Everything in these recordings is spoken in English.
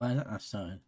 Why is that not starting?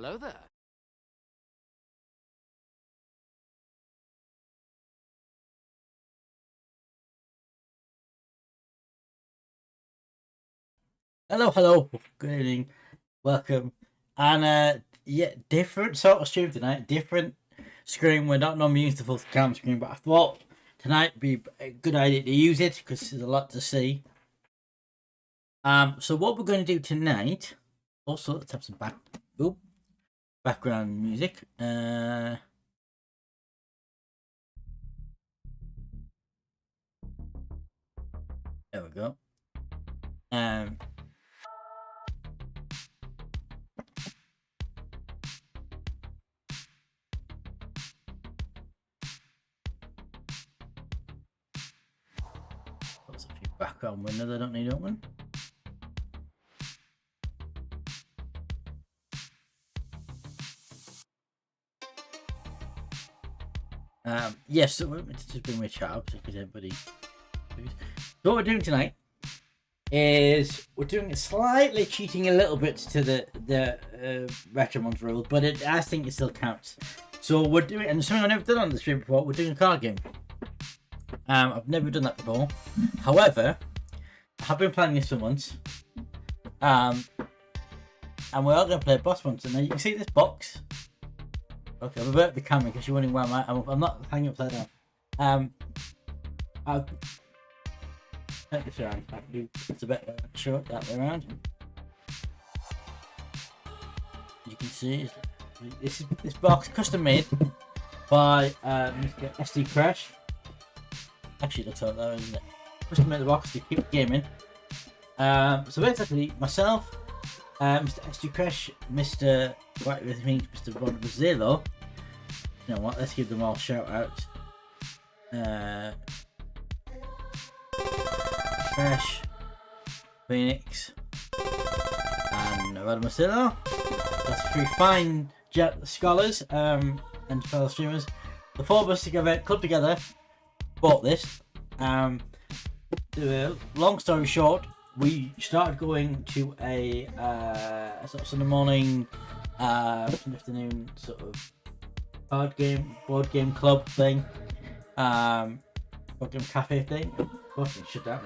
Hello there. Hello, good evening, welcome, and yeah, different sort of stream tonight, different screen. We're not normally used to full cam screen, but I thought tonight would be a good idea to use it because there's a lot to see. So what we're going to do tonight, also let's have some background music. There we go. Lots of few background windows I don't need open. Yes, so we're just bring my chat up because everybody. So what we're doing tonight is we're doing slightly cheating a little bit to the retro month rules, but I think it still counts. So we're doing, and something I've never done on the stream before. We're doing a card game. I've never done that before. However, I have been playing this for months. And we're all going to play a boss monster. Now you can see this box. Okay, I'll revert the camera because you're wondering where I'm not hanging upside down. I'll turn this around. It's a bit short that way around. You can see this box custom made by Mr. SD Crash. Actually, looks like that, isn't it? Custom made the box to keep gaming. So basically, myself, Mr. SD Crash, Mr. White with me, Mr. Ron Brazilo. You know what? Let's give them all a shout out. Crash, Phoenix, and Ron Brazilo. That's three fine scholars and fellow streamers. The four of us together, club together, bought this. Long story short, we started going to a sort of Sunday morning, afternoon sort of board game club thing, board game cafe thing. Unfortunately, shut down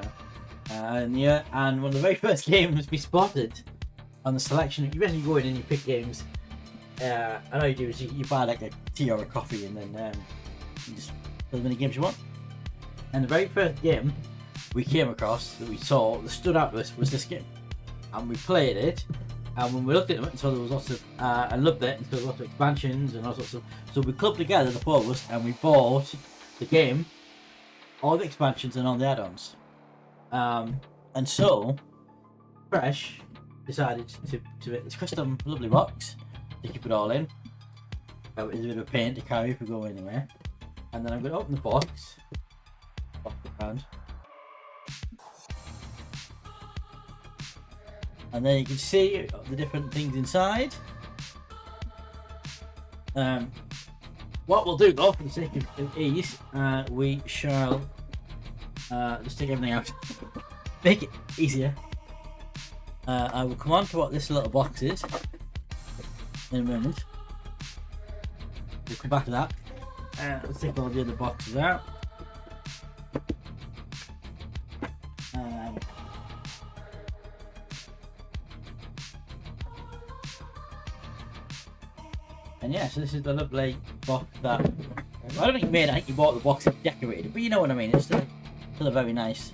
now. And one of the very first games we spotted on the selection. You basically go in and you pick games. And all you do is you buy like a tea or a coffee, and then you just play as many games you want. And the very first game we came across that we saw that stood out to us was this game, and we played it. And when we looked at it, so there was lots of I loved it. And so there was lots of expansions and all sorts of. So we clubbed together, the four of us, and we bought the game, all the expansions and all the add-ons. And so Fresh decided to make this custom lovely box to keep it all in. It's a bit of a pain to carry if we go anywhere. And then I'm going to open the box. Around. And then you can see the different things inside. What we'll do though, for the sake of ease, we shall just take everything out, make it easier. I will come on to what this little box is in a moment. We'll come back to that. Let's take all the other boxes out. And yeah, so this is the lovely box that I don't think you made it. I think you bought the box and decorated it, but you know what I mean. It's still a very nice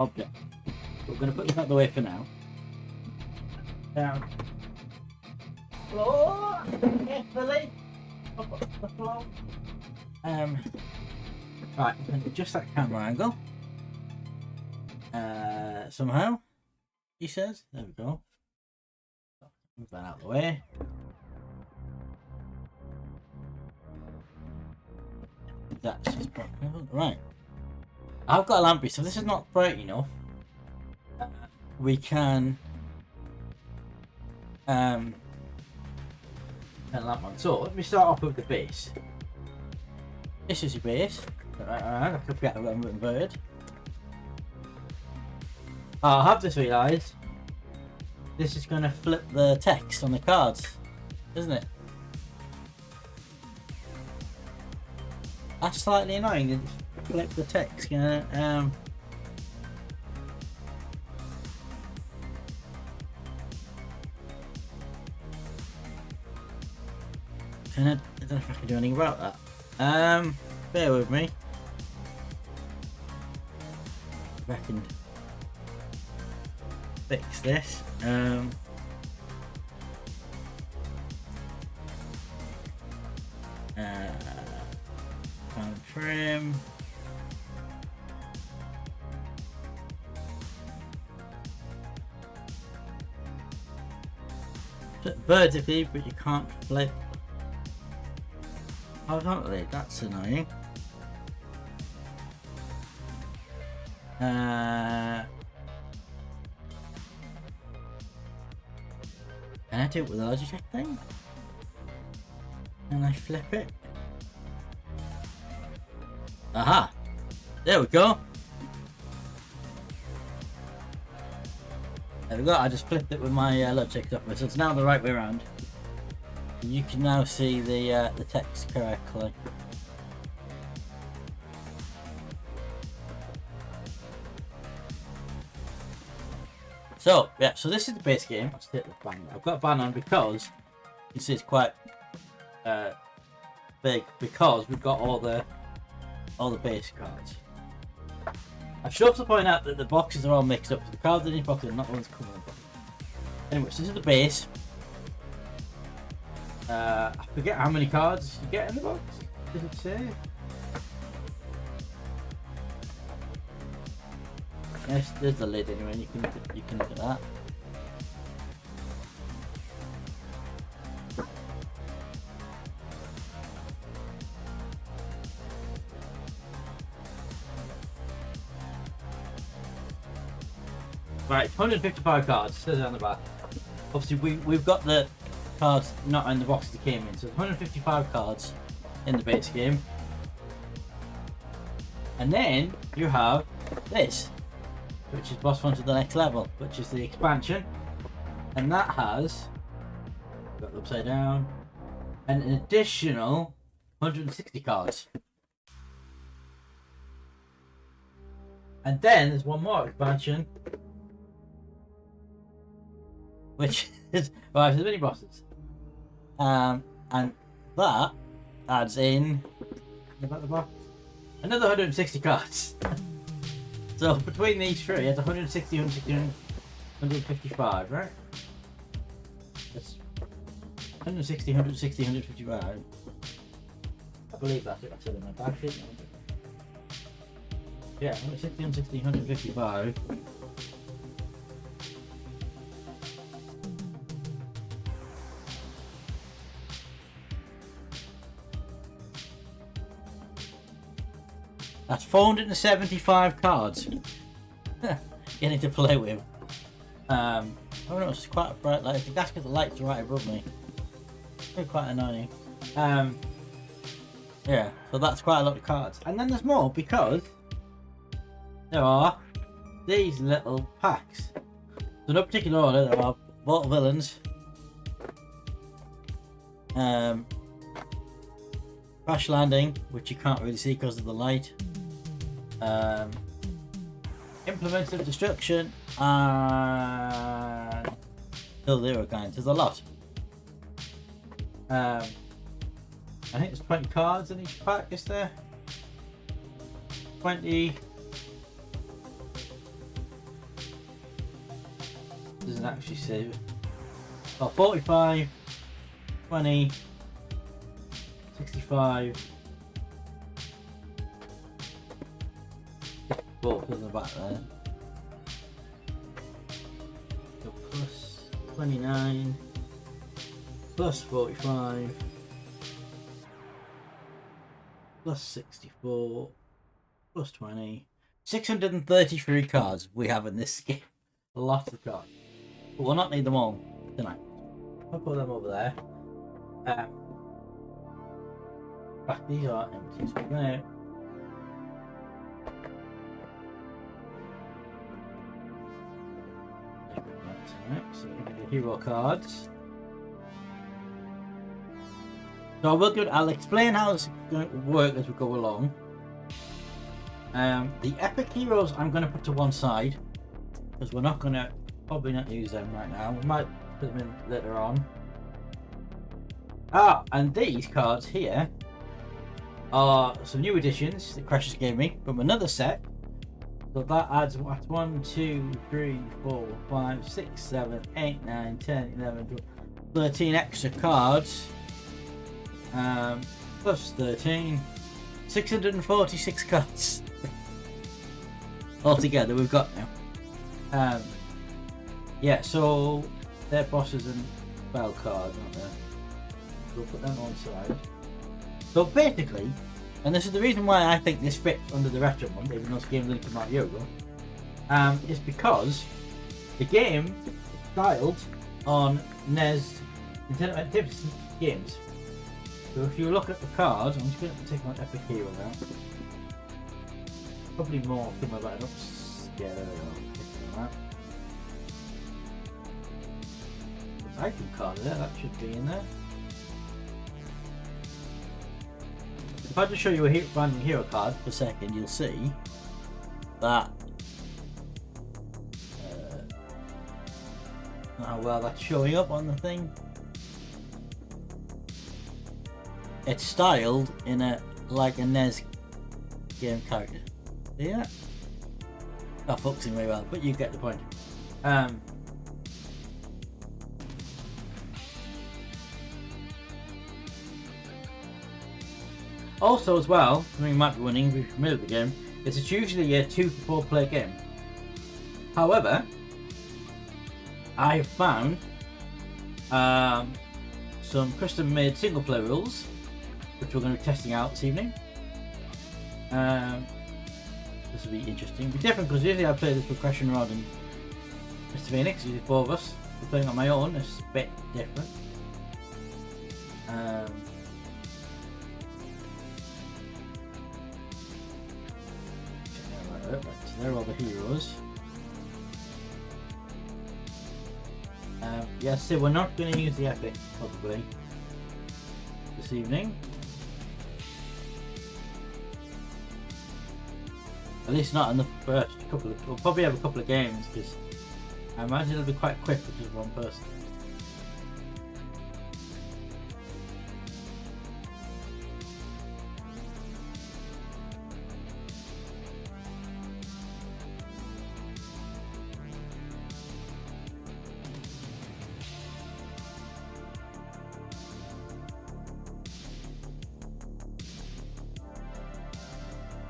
object. We're going to put this out of the way for now. Down. Floor, carefully. Up the floor. Right, I'm going to adjust that camera angle. Somehow, he says. There we go. Move that out of the way. That's just right. I've got a lampy, so this is not bright enough. We can turn the lamp on. So let me start off with the base. This is your base. I could get a little inverted. I have just realised this is going to flip the text on the cards. isn't it? That's slightly annoying. It flip the text, you know. I don't know if I can do anything about that. Bear with me. If I can fix this. Time frame. Vertically, but you can't flip horizontally. That's annoying. Can I do it with the Logitech thing? Can I flip it? Aha! There we go! There we go, I just flipped it with my Logitech software, so it's now the right way around. You can now see the text correctly. So, yeah, so this is the base game. Let's take the ban. I've got ban on because you see it's quite big because we've got all the base cards. I should also point out that the boxes are all mixed up. So the cards in each box are not the ones coming in the box. Anyway, so this is the base. I forget how many cards you get in the box. Does it say? Yes, there's the lid anyway. You can look at that. Right, 155 cards. Says it on the back. Obviously, we've got the cards not in the box that came in, so 155 cards in the base game, and then you have this, which is boss one to the next level, which is the expansion, and that has got upside down and an additional 160 cards. And then there's one more expansion, which is the mini bosses. And that adds in about the box another 160 cards. So between these three, it's 160, 160, 155, right? That's 160, 160, 155. I believe that's it. I said in my back sheet. Yeah, 160, 160, 155. That's 475 cards. Getting to play with. Oh no, it's quite a bright light. That's because the lights are right above me. It's quite annoying. Yeah, so that's quite a lot of cards. And then there's more because there are these little packs. So no particular order, there are Vault Villains, Crash Landing, which you can't really see because of the light, Implements of Destruction, and Still Zero Kinds. There's a lot. I think there's 20 cards in each pack, is there? 20. Doesn't actually say. Oh, 45, 20, 65. Both on the back there. So plus 29, plus 45, plus 64, plus 20. 633 cards we have in this game. A lot of cards. But we'll not need them all tonight. I'll put them over there. Back these are empty, so we're going to so the hero cards. So I'll explain how it's going to work as we go along. The epic heroes I'm going to put to one side because we're not going to probably not use them right now. We might put them in later on. And these cards here are some new additions that Crash gave me from another set. So that adds 1, 2, 3, 4, 5, 6, 7, 8, 9, 10, 11, 12, 13 extra cards. Plus 13. 646 cards. Altogether we've got now. Yeah, so they're bosses and spell cards, aren't they? We'll put them on side. So basically, and this is the reason why I think this fits under the retro one, even though this game didn't come out a year ago, is because the game styled on NES Nintendo Entertainment games. So if you look at the cards, I'm just going to take my Epic Hero now. Probably more come about it. Yeah, there we go. Item card there, that should be in there. If I just show you a random hero card for a second, you'll see that how well that's showing up on the thing. It's styled in like a NES game character. See that? Not focusing very well, but you get the point. Also, as well, something you might be wondering if you're familiar with the game, is it's usually a 2 to 4 player game. However, I have found some custom made single player rules, which we're going to be testing out this evening. This will be interesting. It'll be different because usually I play this with Crash and Rod and Mr. Phoenix, usually 4 of us. We're playing on my own, it's a bit different. Right, so they're all the heroes. Yeah, so we're not going to use the epic probably this evening. At least not in the first couple of. We'll probably have a couple of games because I imagine it'll be quite quick with just one person.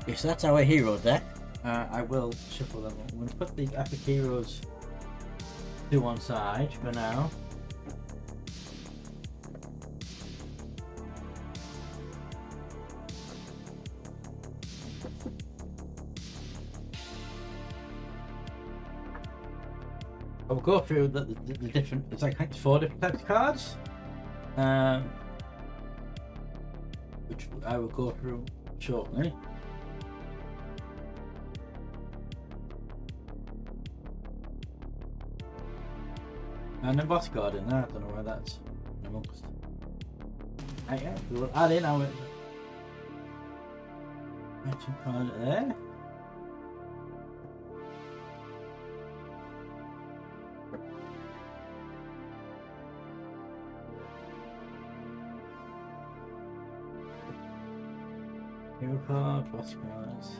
Okay, so that's our hero deck. I will shuffle them. I'm going to put the epic heroes to one side for now. I'll go through the different. It's like I think it's 4 different types of cards, which I will go through shortly. And the boss card in there, I don't know where that's amongst. Yeah, we'll add in our action card there. Hero card, boss cards.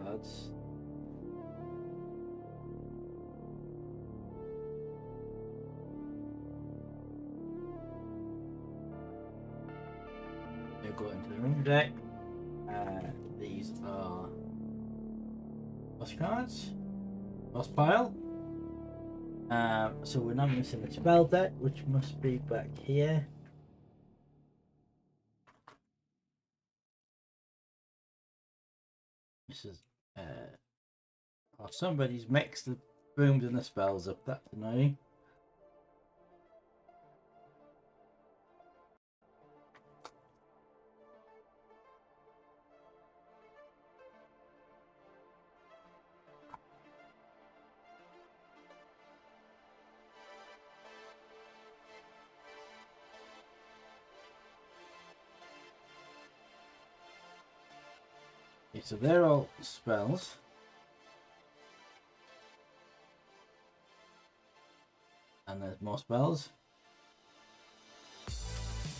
Cards. They go into the room deck. These are boss cards, boss pile. So we're now missing the spell deck, which must be back here. This is oh, somebody's mixed the booms and the spells up. That's annoying. Okay, so they're all spells. And there's more spells.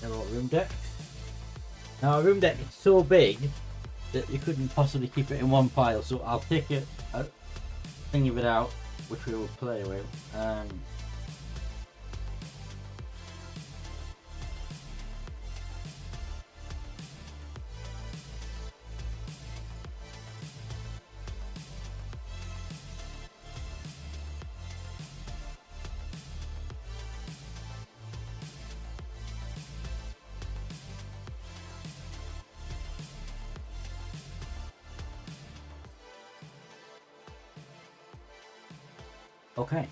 They're all room decks. Now a room deck is so big that you couldn't possibly keep it in one pile, so I'll take a thing of it out, which we will play with. Okay.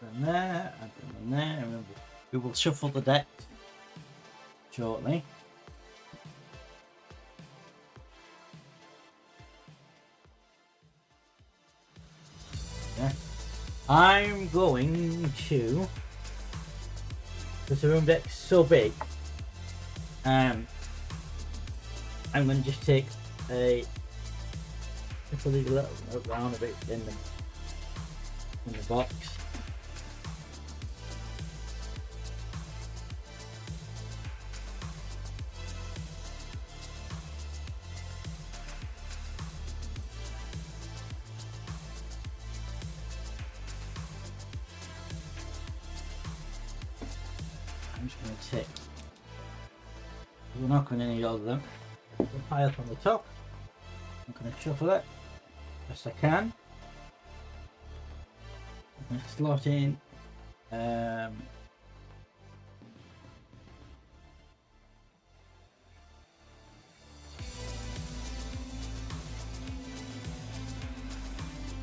And there, and there, and we will shuffle the deck shortly. Yeah. I'm going to, because the room deck's so big, I'm going to just take a little round a bit in the box. I'm just going to take, we're not going to need all of them. We'll pile from the top. I'm going to shuffle it best I can. I'm going to slot in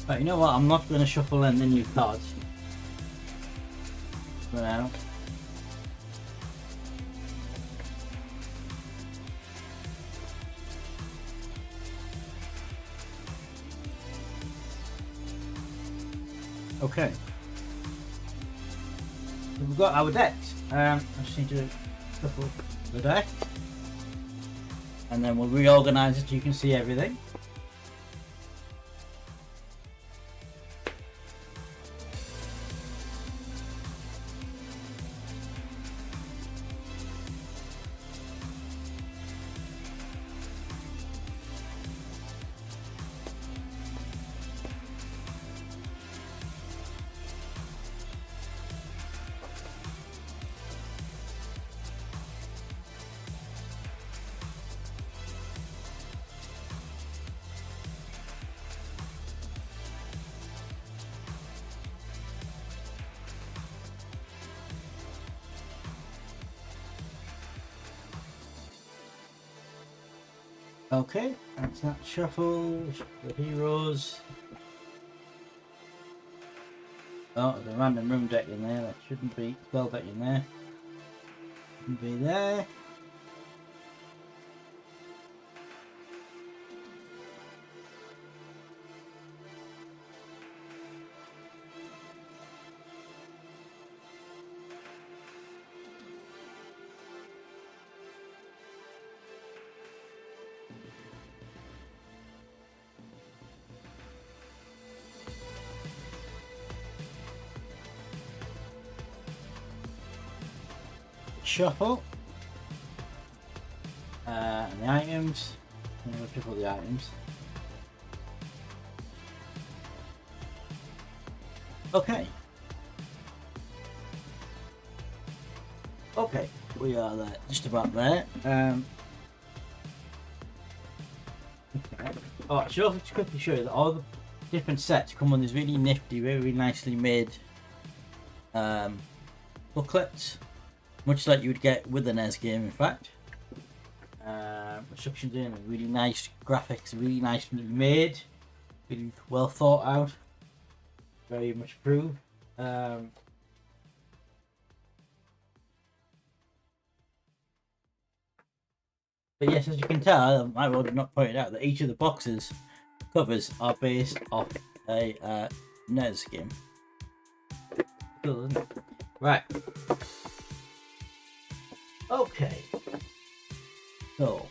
but you know what, I'm not going to shuffle in the new cards for now. Okay, so we've got our decks. I just need to shuffle the deck and then we'll reorganize it so you can see everything. Okay, that's that shuffle. The heroes. Oh, there's a random room deck in there. That shouldn't be. Spell deck in there. Shouldn't be there. Shuffle. And the items. I'm going to shuffle the items. Okay. Okay, we are there, just about there. Okay. Oh, I should also just quickly show you that all the different sets come on these really nifty, very nicely made booklets, much like you would get with an NES game, in fact. Instructions in, really nice graphics, really nicely made, really well thought out, very much approved. But yes, as you can tell, I would not point out that each of the boxes covers are based off a NES game. Cool, isn't it? Right. Okay. So,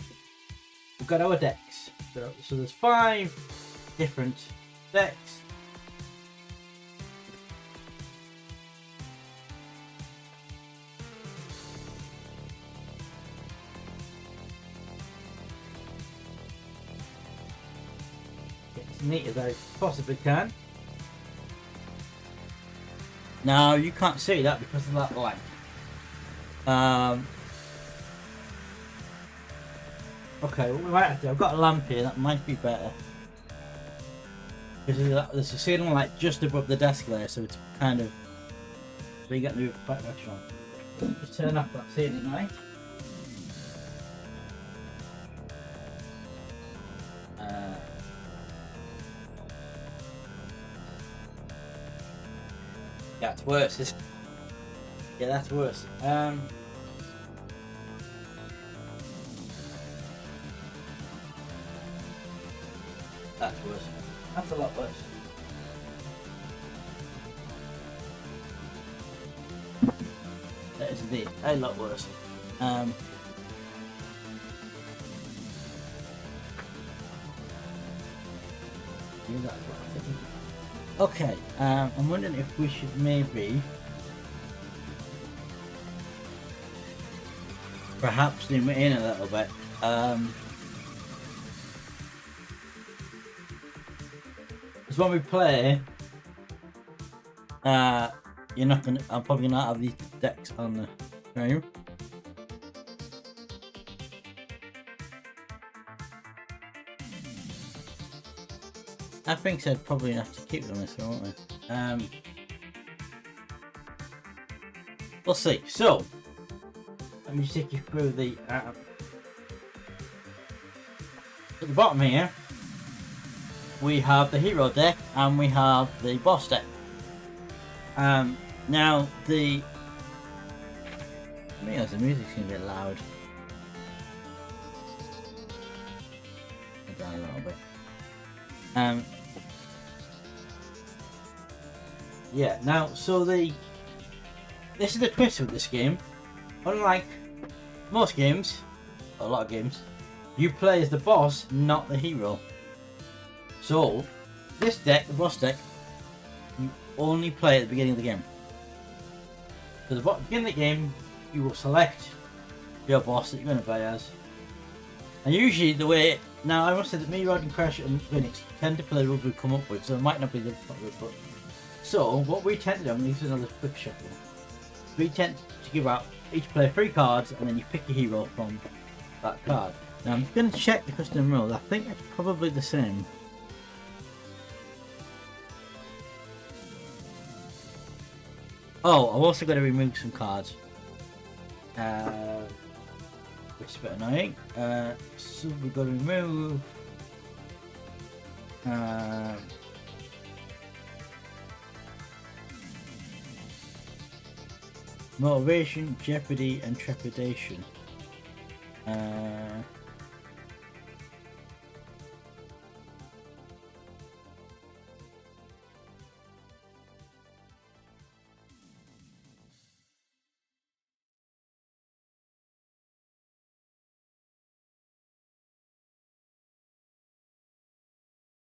the we've got our decks. So there's 5 different decks. Get as neat as I possibly can. Now you can't see that because of that light. Okay, what we might have to do, I've got a lamp here, that might be better. Because there's a ceiling light just above the desk there, so it's kind of... So you get the back on. Just turn off that ceiling light. Yeah, it's worse. Yeah, that's worse. That's worse. That's a lot worse. That is indeed a lot worse. Okay, I'm wondering if we should maybe perhaps zoom it in a little bit. Because when we play, you're not gonna. I'm probably not have these decks on the screen. I think so. Probably have to keep them this, won't we? We'll see. So, let me just take you through the. At the bottom here, we have the hero deck and we have the boss deck. Now the. I think the music's gonna get loud. Down a little bit. Yeah, now, so this is the twist with this game. Unlike most games, a lot of games, you play as the boss, not the hero. So, this deck, the boss deck, you only play at the beginning of the game. So, at the beginning of the game, you will select your boss that you're going to play as. And usually the way, now I must say that me, Rod and Crash and Phoenix tend to play the rules we come up with, so it might not be the rules, but so what we tend to do, I'm going to use another quick shuffle. We tend to give out each player 3 cards, and then you pick a hero from that card. Now I'm going to check the custom rules. I think it's probably the same. Oh, I've also got to remove some cards, which is a bit annoying. So we've got to remove. Motivation, jeopardy, and trepidation. Well,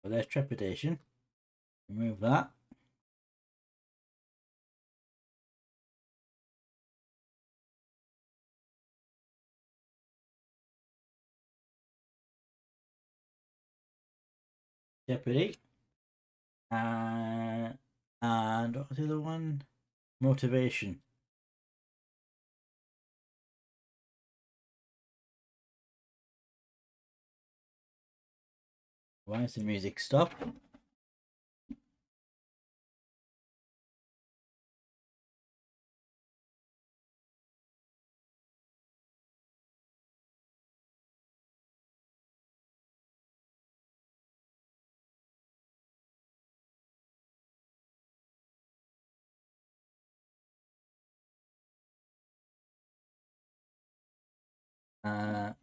there's trepidation. Remove that. Jeopardy. And what was the other one? Motivation. Why is the music stop?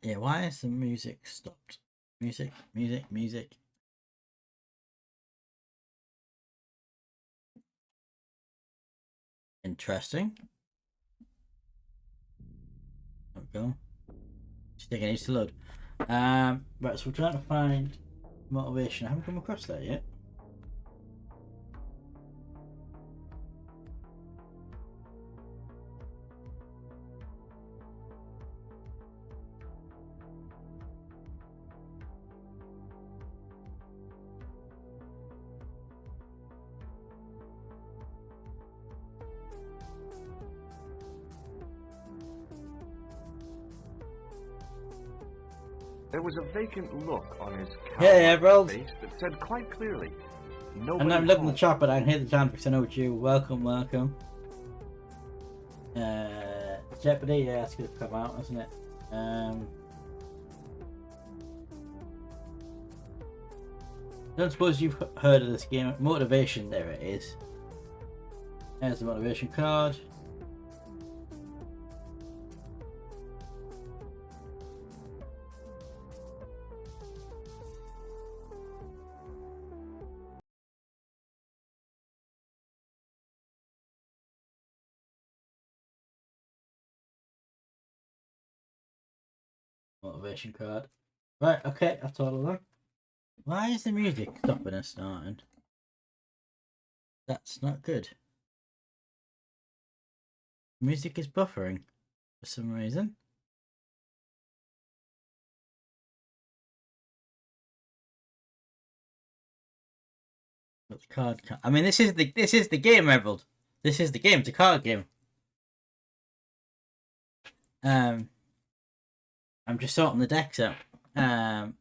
Yeah, why is the music stopped? Music. Interesting. There we go. Just taking ages to load. Right, so we're trying to find motivation. I haven't come across that yet. There was a vacant look on his Yeah, bro. face that said quite clearly, "Nobody I'm not looking home." the chat, but I can hear the sound because I know it's you. Welcome, welcome. Jeopardy, yeah, that's going to come out, isn't it? Don't suppose you've heard of this game. Motivation, there it is. There's the motivation card. Motivation card. Right, okay, that's all of them. Why is the music stopping and starting? That's not good. Music is buffering for some reason. But the card can't. I mean, this is the game, Emerald. This is the game. It's a card game. I'm just sorting the decks out. For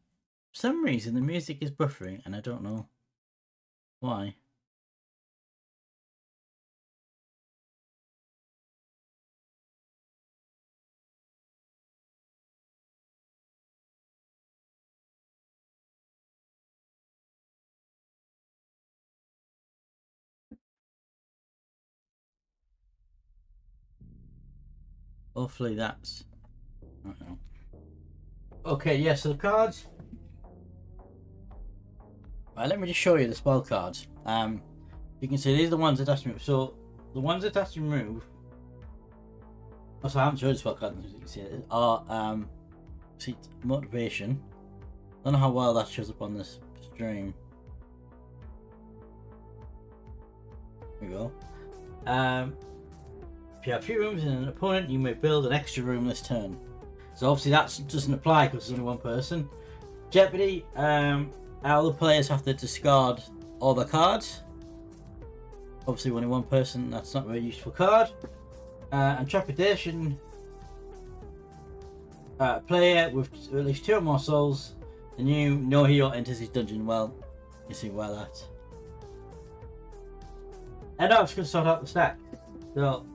some reason the music is buffering, and I don't know why. Hopefully that's. I don't know. Okay, yeah. So the cards. Right, let me just show you the spell cards. You can see these are the ones that has to move. So the ones that has to move. Oh, so I haven't showed the spell cards. As you can see, are see motivation. I don't know how well that shows up on this stream. There we go. If you have 3 rooms in an opponent, you may build an extra room this turn. So obviously that doesn't apply because there's only one person. Jeopardy, all the players have to discard all their cards. Obviously only one person, that's not a very useful card. And trepidation, player with at least 2 or more souls, and you know hero enters his dungeon. Well, you see why that. And I'm just going to sort out the stack. So,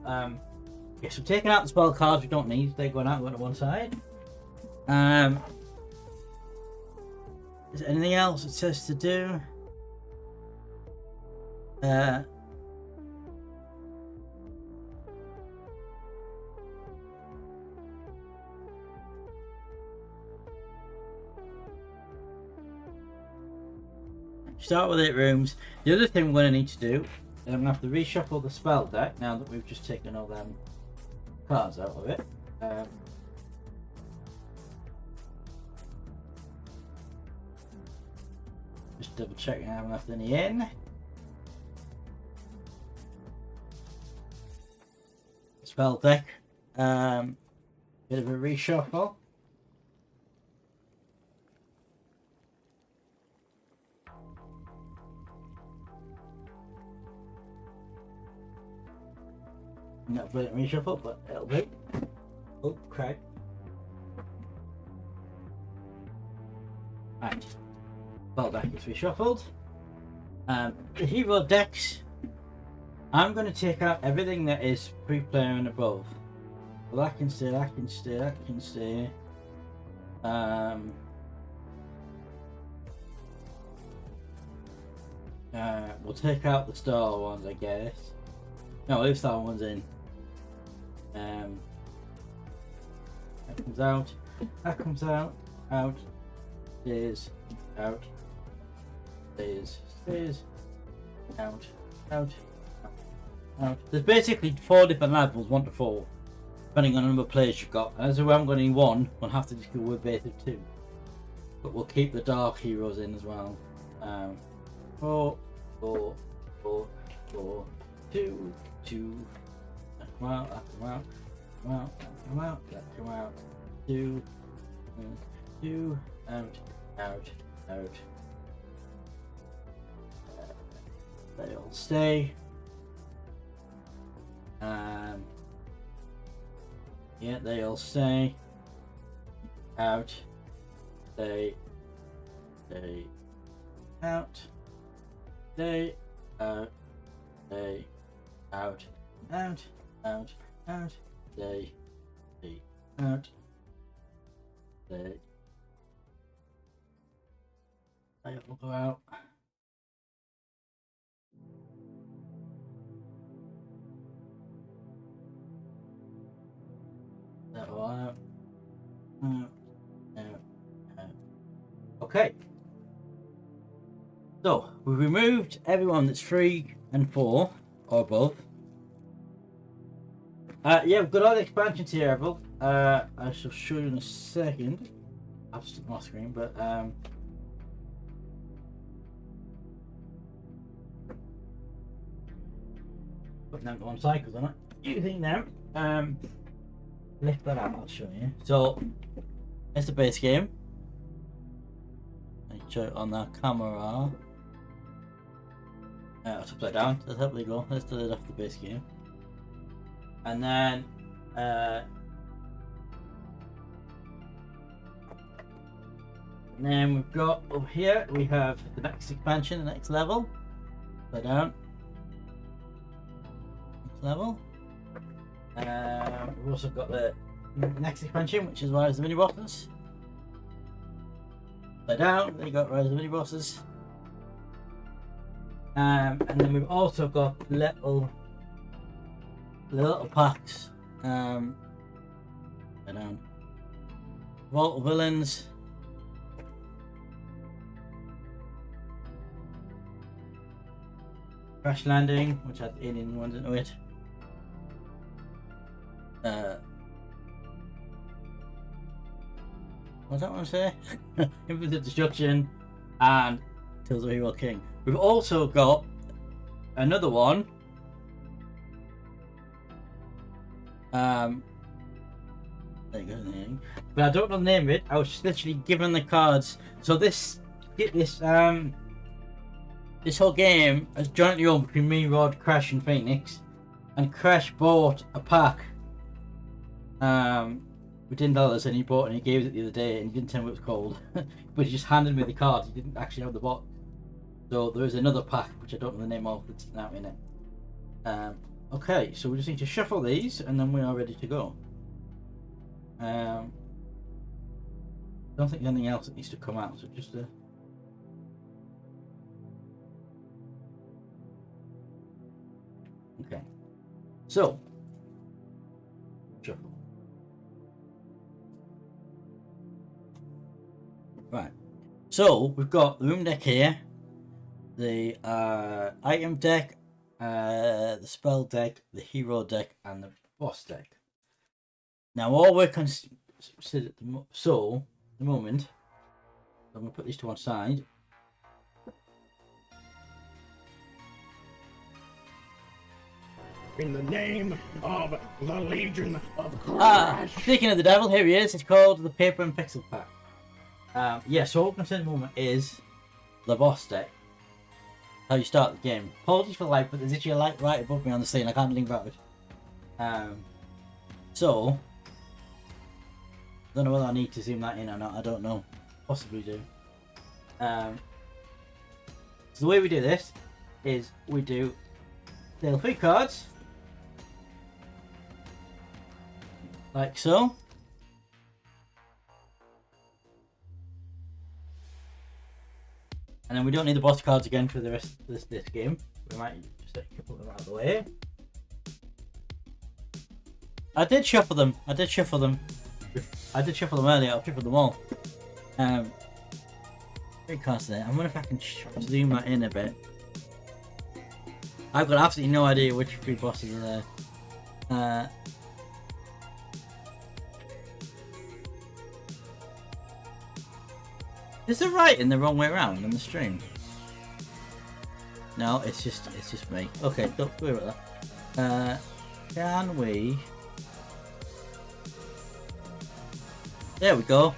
yes, we're taking out the spell cards we don't need. They're going to one side. Is there anything else it says to do? Start with 8 rooms. The other thing we're going to need to do, I'm going to have to reshuffle the spell deck now that we've just taken all them cards out of it. Just double checking I haven't left any in. Spell deck. Bit of a reshuffle. Not brilliant reshuffle, but it'll do. Oh, crap. Right. Spell deck is reshuffled. The hero decks, I'm going to take out everything that is pre-player and above. Well, that can stay, that can stay, that can stay. We'll take out the star ones, I guess. No, leave star ones in. That comes out. That comes out. Out. Stays. Out. Stays. Stays. Out. Out. Out. There's basically 4 different levels, 1 to 4, depending on the number of players you've got. And as we haven't got any 1, we'll have to just go with basic 2. but we'll keep the dark heroes in as well. 4, 4, 4, 4, 2, 2. Come out, come out, come out, come out, come out. 2, 2, out, out, out. They all stay. Yeah, they all stay. Out. Stay. Stay. Out. Stay. Out. Stay. Out. Out. Out. Out. Stay. Stay. Out. Stay. They will go out. That will out. Okay. So we've removed everyone that's 3 and 4 or both. Yeah, we've got all the expansions here, Errol. I shall show you in a second. I've stuck my screen, but putting them to one side because I'm not using them. Lift that out, I'll show you. So it's the base game. I show it on that camera. It's upside down. That's how they go. Let's delete off the base game. And then we've got over here, we have the next expansion, the next level. Upside down. Next level. We've also got the next expansion, which is Rise of the Mini Bosses. Upside down, then you got Rise of the Mini Bosses. And then we've also got little packs. Upside down. Vault of Villains. Crash Landing, which had alien ones into it. What's that one say? Infinite Destruction and Tales of the Hero King. We've also got another one. There you go. But I don't know the name of it. I was just literally given the cards. So this whole game is jointly owned between me, Rod, Crash, and Phoenix. And Crash bought a pack. We didn't tell us, and he bought it and he gave it the other day and he didn't tell me what it was called. But he just handed me the card. He didn't actually have the box. So there is another pack which I don't know the name of that's now in it. Okay, so we just need to shuffle these and then we are ready to go. I don't think there's anything else that needs to come out, so just okay. So shuffle. Right. So we've got the room deck here, the item deck, the spell deck, the hero deck, and the boss deck. Now all we're considered at the moment, I'm going to put these to one side. In the name of the Legion of Crash. Speaking of the devil, here he is. It's called the Paper and Pixel Pack. Yeah, so what I'm going to say at the moment is the boss deck. How you start the game. Apologies for the light, but there's actually a light right above me on the screen. I can't link about it. So I don't know whether I need to zoom that in or not. I don't know. Possibly do. So the way we do this is we do deal 3 cards. Like so. And then we don't need the boss cards again for the rest of this game. We might just take a couple of them out of the way. I did shuffle them earlier. I've shuffled them all. Very constant. I wonder if I can zoom that in a bit. I've got absolutely no idea which 3 bosses are there. Is the writing the wrong way around on the stream? No, it's just me. Okay, don't worry about that. Can we? There we go.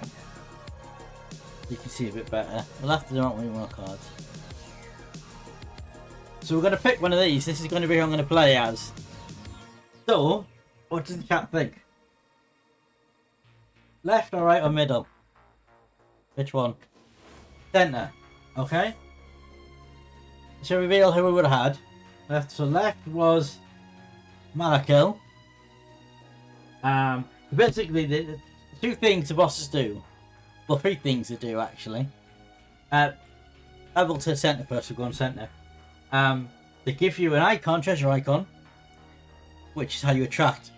You can see a bit better. We'll have to do more cards. So we're going to pick one of these. This is going to be who I'm going to play as. So, what does the chat think? Left or right or middle? Which one? Centre. Okay. Shall we reveal who we would have had? Left. So left was Malakil. Basically, the two things the bosses do. Well, three things they do actually. Level to centre first. We'll go on centre. They give you an icon, treasure icon, which is how you attract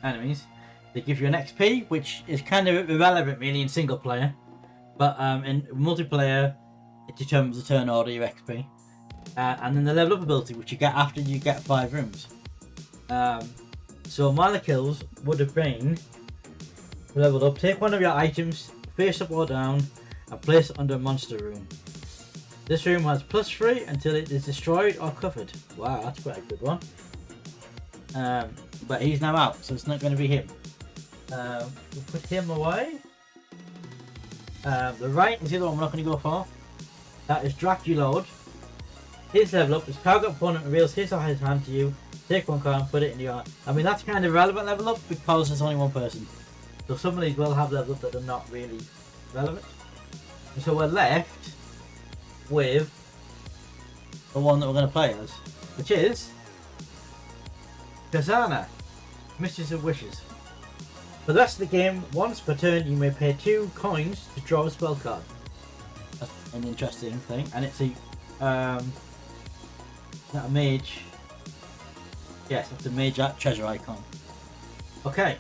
enemies. They give you an XP, which is kind of irrelevant really in single player, but in multiplayer, it determines the turn order, your XP. And then the level up ability, which you get after you get 5 rooms. So Malakil's would have been leveled up. Take one of your items, face up or down, and place it under a monster room. This room has +3 until it is destroyed or covered. Wow, that's quite a good one. But he's now out, so it's not going to be him. We'll put him away. The right is the other one we're not going to go for. That is Draculord. His level up is target opponent reveals his or his hand to you. Take one card and put it in your hand. I mean, that's kind of relevant level up because there's only one person. So some of these will have level up that are not really relevant. And so we're left with the one that we're going to play as, which is Kazana, Mistress of Wishes. For the rest of the game, once per turn, you may pay 2 coins to draw a spell card. That's an interesting thing, and it's a not a mage. Yes, it's a mage treasure icon. Okay.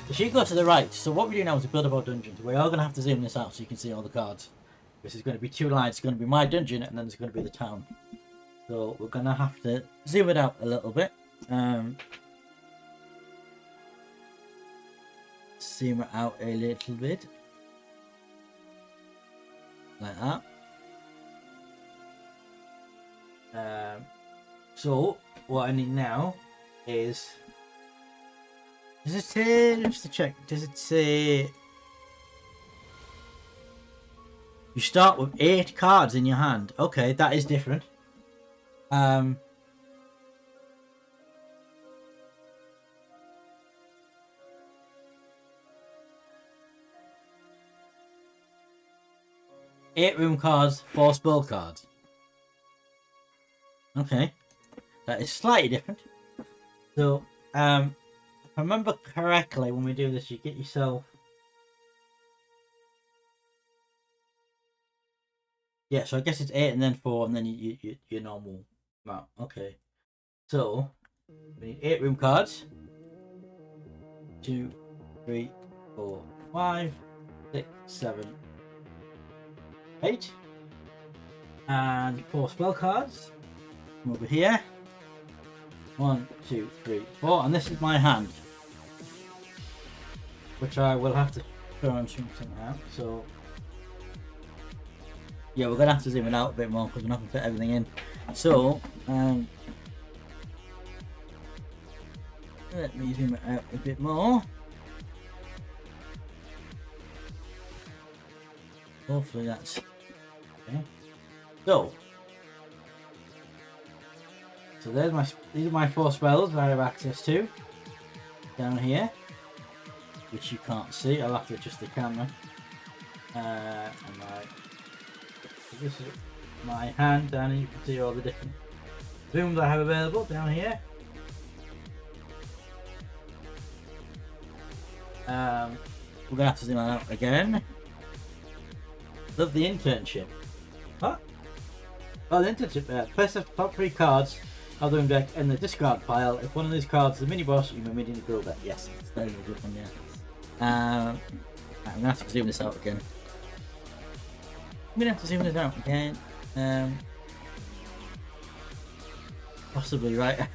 So she go to the right. So what we do now is build up our dungeons. We are going to have to zoom this out so you can see all the cards. This is going to be 2 lines. It's going to be my dungeon, and then there's going to be the town. So we're going to have to zoom it out a little bit. Zoom it out a little bit. Like that. So what I need now is, does it say, just to check, does it say you start with 8 cards in your hand? Okay, that is different. 8 room cards, 4 spell cards. Okay, that is slightly different. So, if I remember correctly, when we do this, you get yourself. Yeah, so I guess it's 8 and then 4, and then your normal amount. Okay, so we need 8 room cards. 2, 3, 4, 5, 6, 7, 8, and 4 spell cards. Come over here. 1, 2, 3, 4, and this is my hand, which I will have to throw and zoom something out. So yeah, we're gonna have to zoom it out a bit more because we're not gonna fit everything in. So let me zoom it out a bit more. Hopefully that's okay. So these are my 4 spells that I have access to down here, which you can't see. I'll have to adjust the camera. This is my hand down here. You can see all the different rooms I have available down here. We're gonna have to zoom that out again. Love the internship. What? Oh, the internship. Place the top 3 cards of the room deck in the discard pile. If one of these cards is the mini boss, you may immediately build that. Yes, it's very good one, yeah. I'm gonna have to zoom this out again. I'm gonna have to zoom this out again. Possibly right.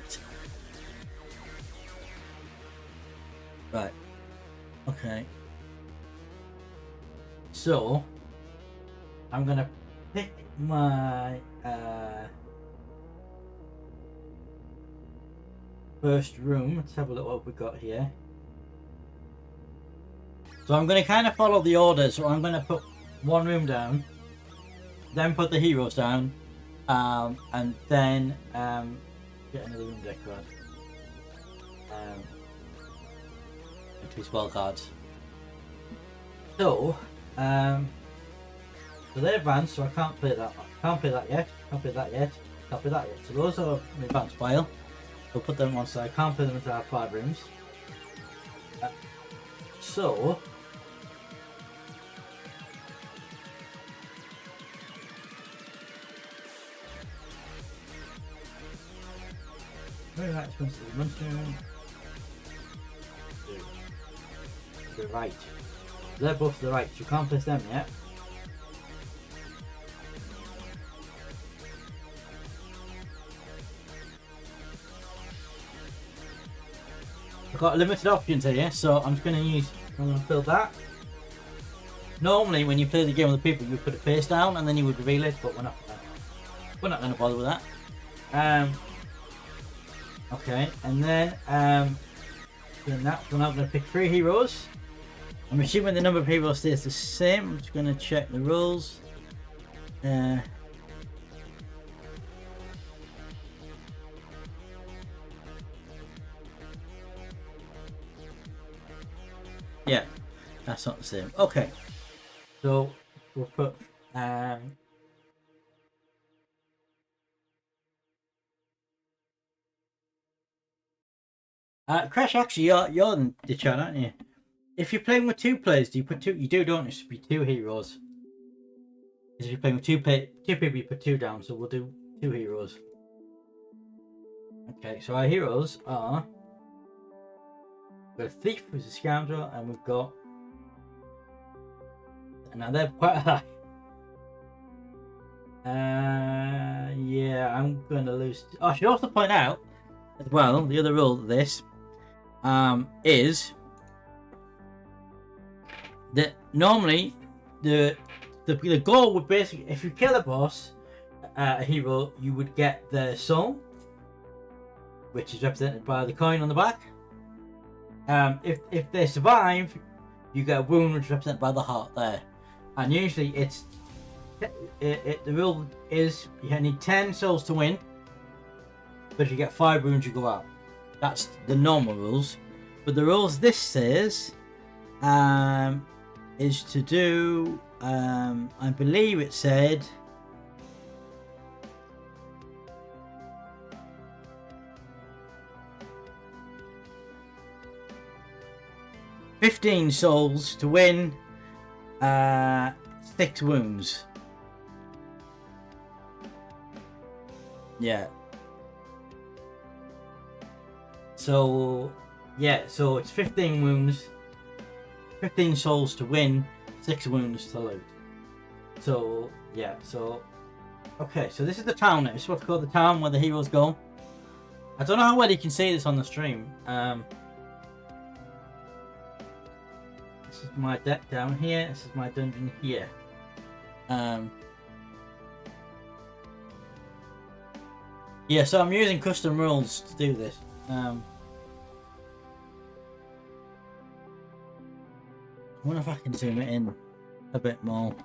Right. Okay. So I'm gonna pick my first room. Let's have a look what we've got here. So I'm going to kind of follow the order. So I'm going to put one room down, then put the heroes down, and then get another room decorated. Into spell cards. So, so they're advanced, so I can't play that. Can't play that yet. Can't play that yet. Can't play that yet. So those are my advanced pile. We'll put them on side. Can't play them into our 5 rooms. So. Very right, expensive monster. To the right. They're both to the right, so you can't place them yet. I've got limited options here, so I'm just going to build that. Normally, when you play the game with the people, you put a face down and then you would reveal it, but we're not going to bother with that. Okay, and then we're now going to pick 3 heroes. I'm assuming the number of heroes stays the same. I'm just going to check the rules. Yeah, that's not the same. Okay, so we'll put Crash, actually, you're in the chat, aren't you? If you're playing with 2 players, do you put 2? You do, don't you? It should be 2 heroes. Because if you're playing with 2 people, you put 2 down. So we'll do 2 heroes. Okay, so our heroes are. We've got a thief who's a scoundrel, and we've got. Now they're quite high. Yeah, I'm going to lose. Oh, I should also point out as well the other rule of this is that normally the goal would basically, if you kill a boss, a hero, you would get the soul, which is represented by the coin on the back. If they survive, you get a wound, which is represented by the heart there. And usually the rule is you need 10 souls to win, but if you get 5 wounds, you go out. That's the normal rules. But the rules this says is to do, I believe it said, "15 souls to win, 6 wounds." Yeah. So, yeah, so it's 15 wounds, 15 souls to win, 6 wounds to loot. So, yeah, so... Okay, so this is the town now. This is what's called the town where the heroes go. I don't know how well you can see this on the stream. This is my deck down here. This is my dungeon here. Yeah, so I'm using custom rules to do this. I wonder if I can zoom it in a bit more.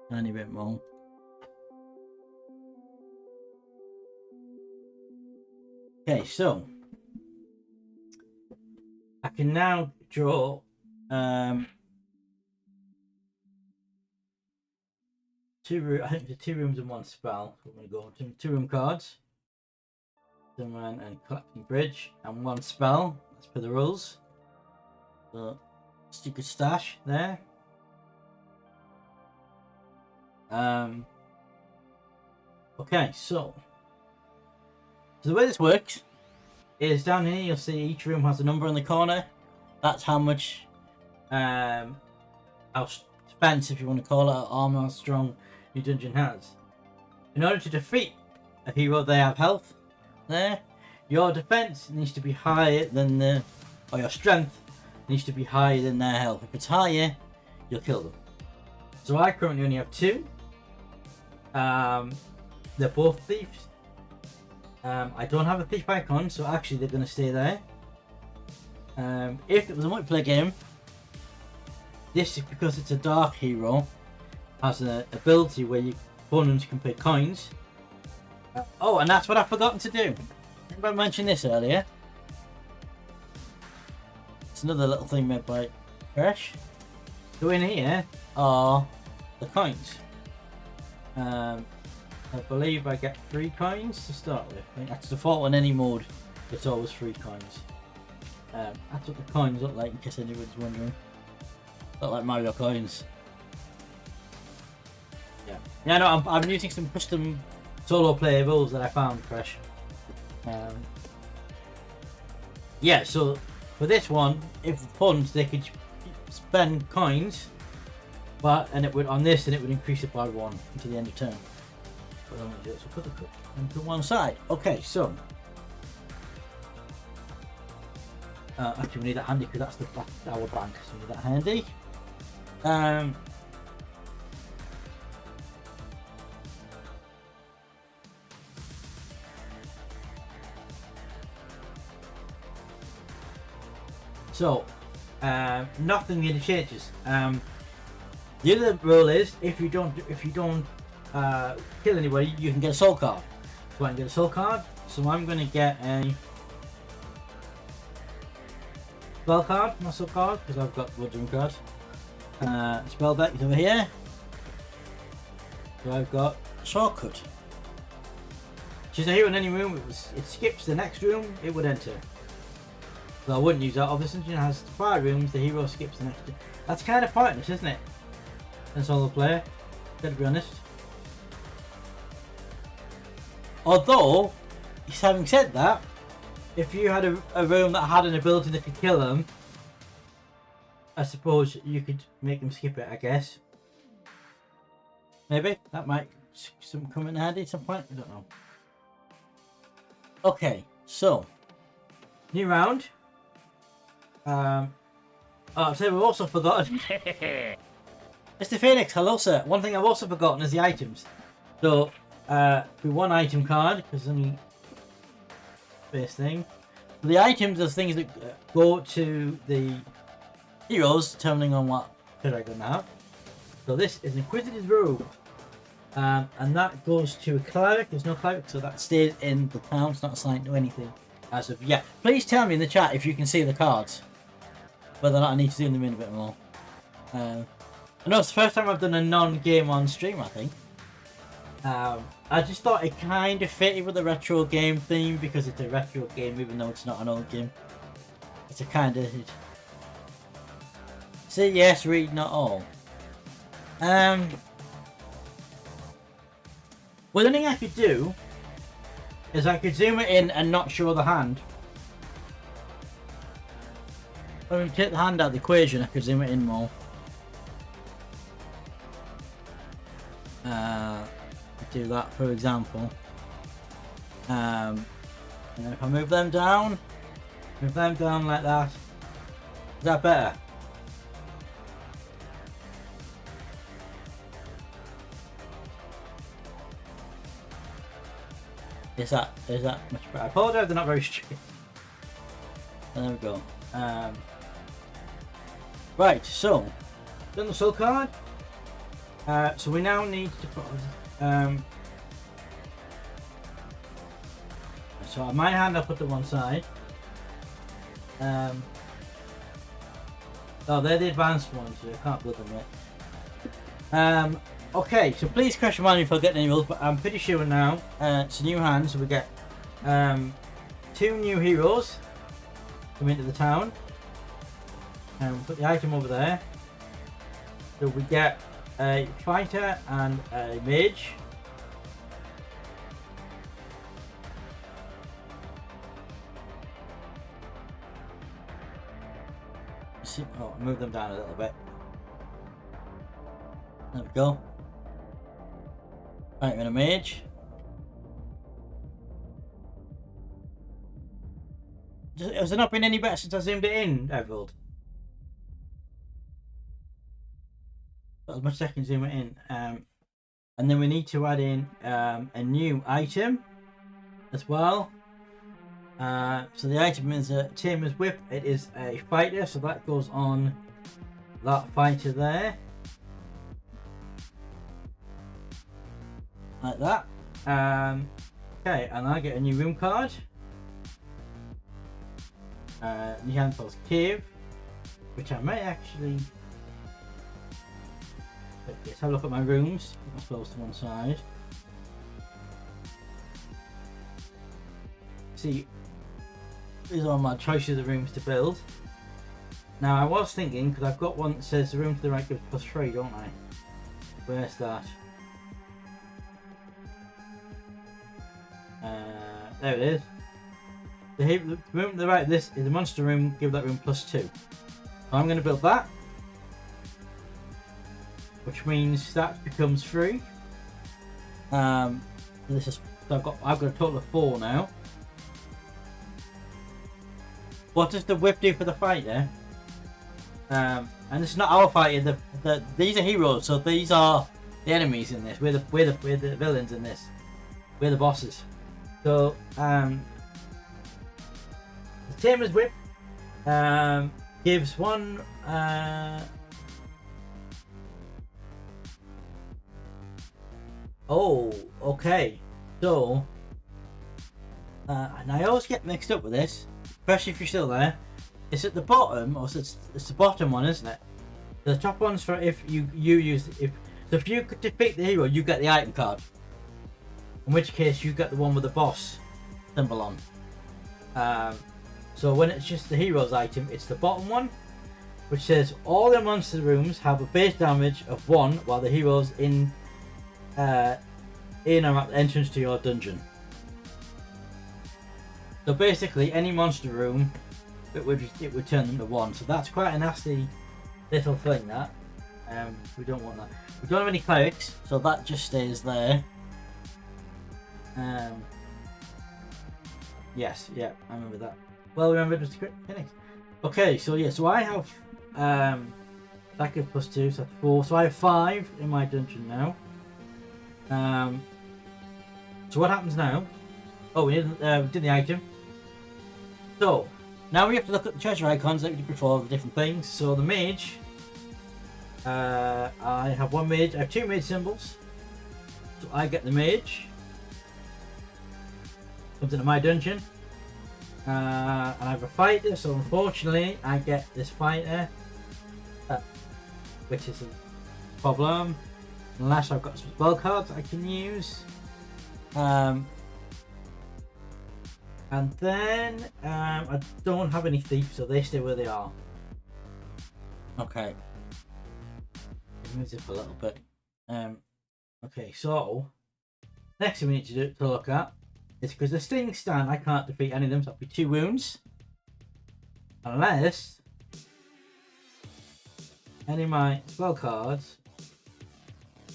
Tiny bit more. Okay, so I can now draw I think the 2 rooms and 1 spell. So I'm going to go to 2 room cards. Sunman and Collecting Bridge, and 1 spell. That's per the rules. So stupid stash there. Okay, so the way this works is down here you'll see each room has a number in the corner. That's how much how defense, if you want to call it, armor, how strong your dungeon has. In order to defeat a hero, they have health, there. Your defense needs to be higher than or your strength needs to be higher than their health. If it's higher, you'll kill them. So I currently only have 2. They're both thieves. I don't have a thief icon, so actually they're going to stay there. If it was a multiplayer game, this, because it's a dark hero, has an ability where your opponents can pay coins. Oh, and that's what I've forgotten to do. I mentioned this earlier. It's another little thing made by Fresh. So in here are the coins. I believe I get 3 coins to start with. I think that's the default on any mode. It's always 3 coins. That's what the coins look like, in case anyone's wondering. Look like Mario coins. Yeah. Yeah, no, I'm using some custom solo player rules that I found fresh. Yeah, so for this one, if the opponents, they could spend coins, and it would on this, and it would increase it by 1 until the end of turn. But I'm going to do it, so put the cup into one side. Okay, so actually we need that handy because that's our bank, so we need that handy. So, nothing really changes. The other rule is if you don't kill anybody, you can get a soul card. So I can get a soul card. So I'm going to get a spell card, my soul card, because I've got woodroom cards. Spell deck is over here. So I've got shortcut. Which is here in any room. It skips the next room it would enter. So I wouldn't use that. Obviously, it has 5 rooms. The hero skips the next. That's kind of pointless, isn't it? As solo player, gotta be honest. Although, having said that, if you had a room that had an ability that could kill them, I suppose you could make them skip it. I guess. Maybe that might come in handy at some point. I don't know. Okay, so new round. Oh, I've said we've also forgotten. Mr. Phoenix, hello sir. One thing I've also forgotten is the items. So, we 1 item card, because I mean, first thing. The items are things that go to the heroes, determining on what they're going to have. So this is Inquisitor's Robe. And that goes to a cleric. There's no cleric, so that stays in the town. It's not assigned to anything as of yet. Please tell me in the chat if you can see the cards. Whether or not I need to zoom them in a bit more. I know it's the first time I've done a non-game on stream, I think. I just thought it kind of fitted with the retro game theme because it's a retro game even though it's not an old game. It's a kind of... Say yes, read not all. Well, the only thing I could do is I could zoom it in and not show the hand. When we take the hand out of the equation, I could zoom it in more. Do that, for example. And then if I move them down like that. Is that better? Is that much better? I apologize, they're not very straight. There we go. Right, so done the soul card. So we now need to put. So my hand, I'll put to one side. Oh, they're the advanced ones, so I can't put them yet. Okay, so please crash remind me if I get any rules, but I'm pretty sure now it's a new hand, so we get 2 new heroes come into the town. And we'll put the item over there. So we get a fighter and a mage. Oh, move them down a little bit. There we go. Right, and a mage. Has it not been any better since I zoomed it in, Everald? As much as I can zoom it in. And then we need to add in a new item as well. So the item is a Tamer's Whip. It is a fighter, so that goes on that fighter there. Like that. Okay, and I get a new room card. Neanderthal's Cave, which I may actually... Let's have a look at my rooms. I suppose to one side. See, these are my choices of rooms to build. Now I was thinking, because I've got one that says the room to the right gives +3, don't I? Where's that? There it is. The room to the right of this is the monster room, give that room +2. So I'm going to build that. Which means that becomes 3. This is I've got a total of 4 now. What does the whip do for the fighter? And this is not our fighter. These are heroes, so these are the enemies in this. We're the villains in this. We're the bosses. So the Tamer's Whip gives 1. Oh, okay. So, and I always get mixed up with this, especially if you're still there. It's at the bottom, or it's the bottom one, isn't it? The top one's for if you use so if you could defeat the hero, you get the item card. In which case, you get the one with the boss symbol on. So when it's just the hero's item, it's the bottom one, which says all the monster rooms have a base damage of 1, while the heroes in or at the entrance to your dungeon. So basically, any monster room, it would turn them to 1. So that's quite a nasty little thing. That we don't want that. We don't have any clerics, so that just stays there. Yes, yeah, I remember that. Well remembered, Mr. Phoenix. Okay, so yeah, so I have that gives +2, so that's 4. So I have 5 in my dungeon now. So what happens now? Oh, we did the item. So now we have to look at the treasure icons that we did before, the different things. So the mage, I have 1 mage. I have 2 mage symbols. So I get the mage. Comes into my dungeon. And I have a fighter. So unfortunately, I get this fighter, which is a problem. Unless I've got some spell cards I can use. And then I don't have any thieves, so they stay where they are. Okay. It moves up a little bit. Okay, so next thing we need to look at is because the sting stand, I can't defeat any of them, so that'll be 2 wounds. Unless any of my spell cards.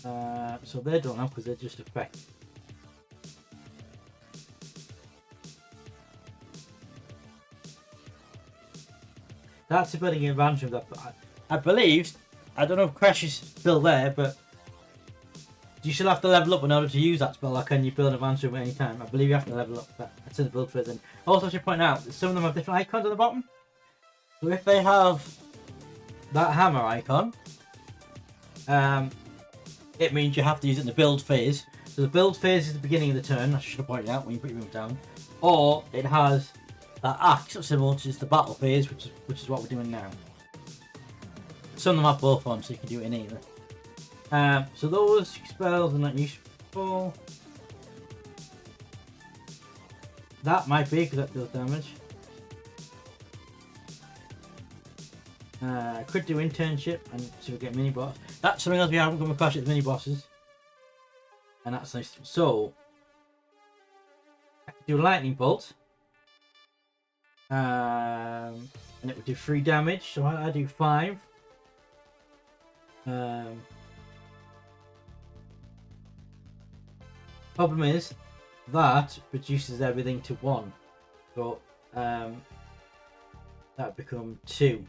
So they don't have because they're just effect. That's a bit of advantage of that. I believe, I don't know if Crash is still there, but you should have to level up in order to use that spell, or can you build an advantage at any time? I believe you have to level up. That's in the build phase. And also, I should point out that some of them have different icons at the bottom. So if they have that hammer icon, it means you have to use it in the build phase. So the build phase is the beginning of the turn, I should have pointed out when you put your room down. Or it has that axe symbol, which is the battle phase, which is what we're doing now. Some of them have both on, so you can do it in either. So those spells are not useful. That might be because that deals damage. Could do internship and so we get mini boss. That's something else we haven't come across with mini bosses, and that's nice. So I could do a lightning bolt, and it would do 3 damage. So I do 5. Problem is that reduces everything to 1. So that would become 2.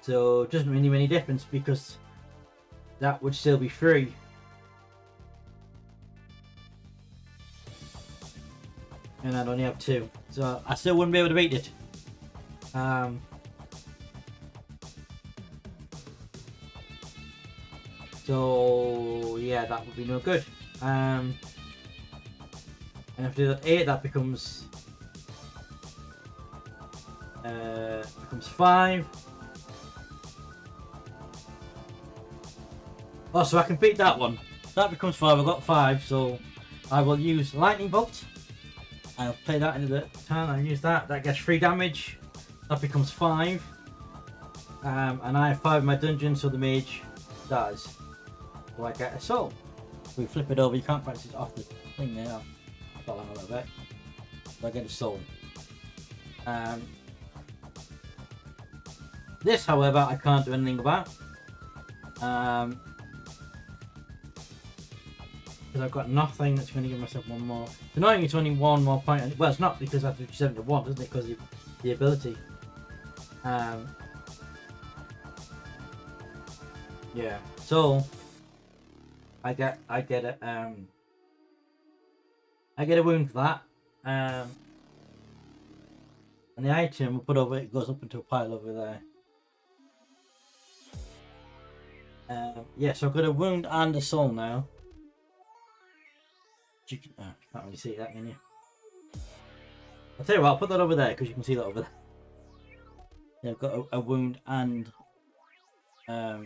So it doesn't really make any difference because that would still be 3. And I'd only have 2. So I still wouldn't be able to beat it. So yeah, that would be no good. And if I do that 8, that becomes 5. Oh, so I can beat that one. That becomes 5. I've got 5, so I will use lightning bolt. I'll play that into the turn. I'll use that. That gets 3 damage. That becomes 5. And I have 5 in my dungeon, so the mage dies. So I get a soul. If we flip it over, you can't practice it off the thing there. I got that a little bit. So I get a soul. This, however, I can't do anything about. Because I've got nothing that's going to give myself 1 more. It's annoying it's only 1 more point. Well, it's not because I have to do 7 to 1, isn't it? Because of the ability. Yeah. So I get a wound for that. And the item we'll put over it goes up into a pile over there. Yeah, so I've got a wound and a soul now. You can't really see that, can you? I'll tell you what, I'll put that over there because you can see that over there. Yeah, I've got a wound and yeah,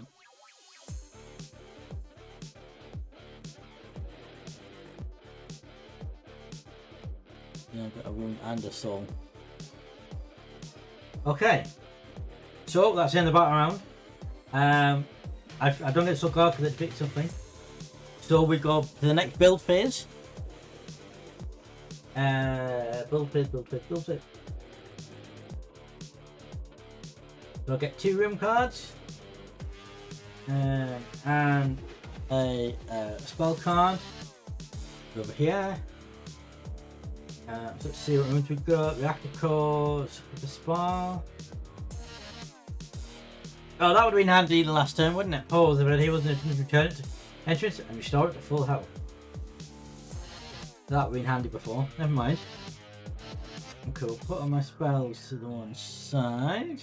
I've got a wound and a soul. Okay, so that's the end of the battle round. I don't get so close because it picked something. So we go to the next build phase. Build phase. So I'll get 2 room cards. And a spell card. Over here. So let's see what rooms we've got. Reactor cores, the spa. Oh, that would have been handy the last turn, wouldn't it? Pause the red here wasn't it? Return it to entrance and restore it to full health. That would have been handy before. Never mind. Cool. Put all my spells to the one side.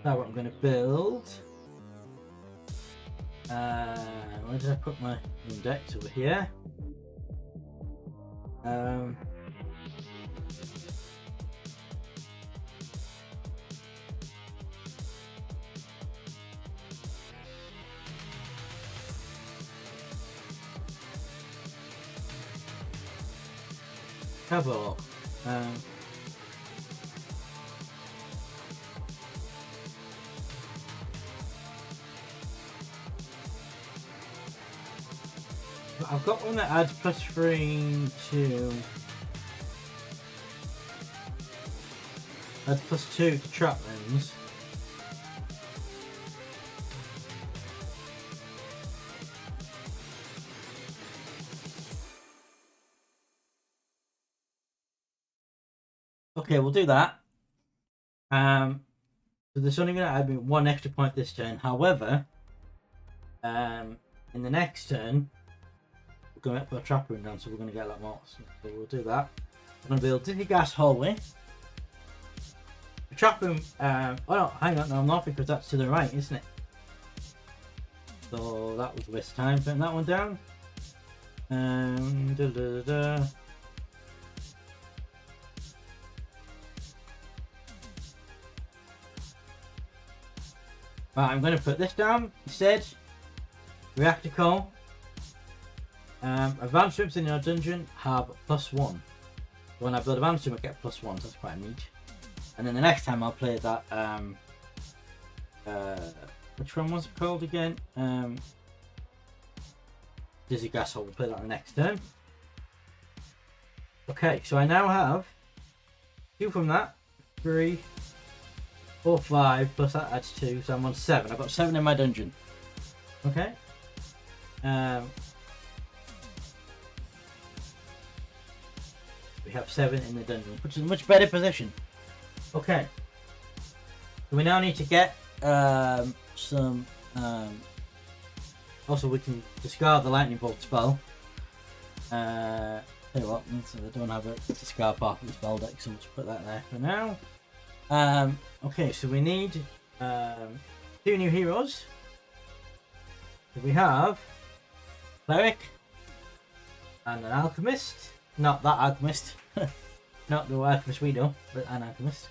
That's what I'm going to build. Where did I put my index? Over here. Have a look. I've got one that adds +3 to... Adds +2 to trap rooms. Okay, we'll do that. So there's only going to add me 1 extra point this turn. However, in the next turn, we're going to put a trap room down, so we're going to get a lot more. So we'll do that. I'm going to build Dizzy Gas Hallway. The trap room. Oh no, hang on, no, I'm not, because that's to the right, isn't it? So that was a waste of time putting that one down. Right, I'm going to put this down instead. Reactor core. Advanced rooms in your dungeon have +1. When I build advanced room, I get +1. So that's quite neat. And then the next time I'll play that. Which one was it called again? Dizzy Gas Hole. We'll play that on the next turn. Okay, so I now have 2 from that, 3, 4, 5, plus that adds 2, so I'm on 7. I've got 7 in my dungeon. Okay. We have 7 in the dungeon, which is a much better position. Okay. So we now need to get some. Also, we can discard the lightning bolt spell. Tell you what, so I don't have a discard part of the spell deck, so let's put that there for now. Okay, so we need 2 new heroes. So we have Cleric and an Alchemist. Not that Alchemist. Not the Alchemist we know, but an Alchemist.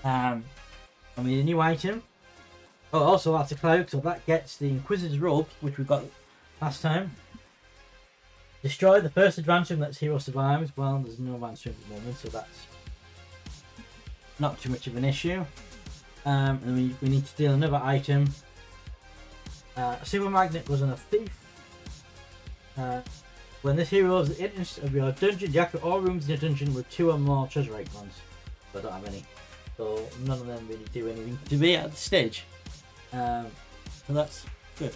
And we need a new item. Oh, also that's a Cleric, so that gets the Inquisitor's Robe, which we got last time. Destroy the first advance room that's hero survives. Well, there's no advance room at the moment, so that's not too much of an issue. And we need to steal another item. A Super Magnet was on a Thief. When this hero is the entrance of your dungeon, you activate all rooms in your dungeon with 2 or more treasure icons. But I don't have any. So none of them really do anything to me at this stage. So that's good.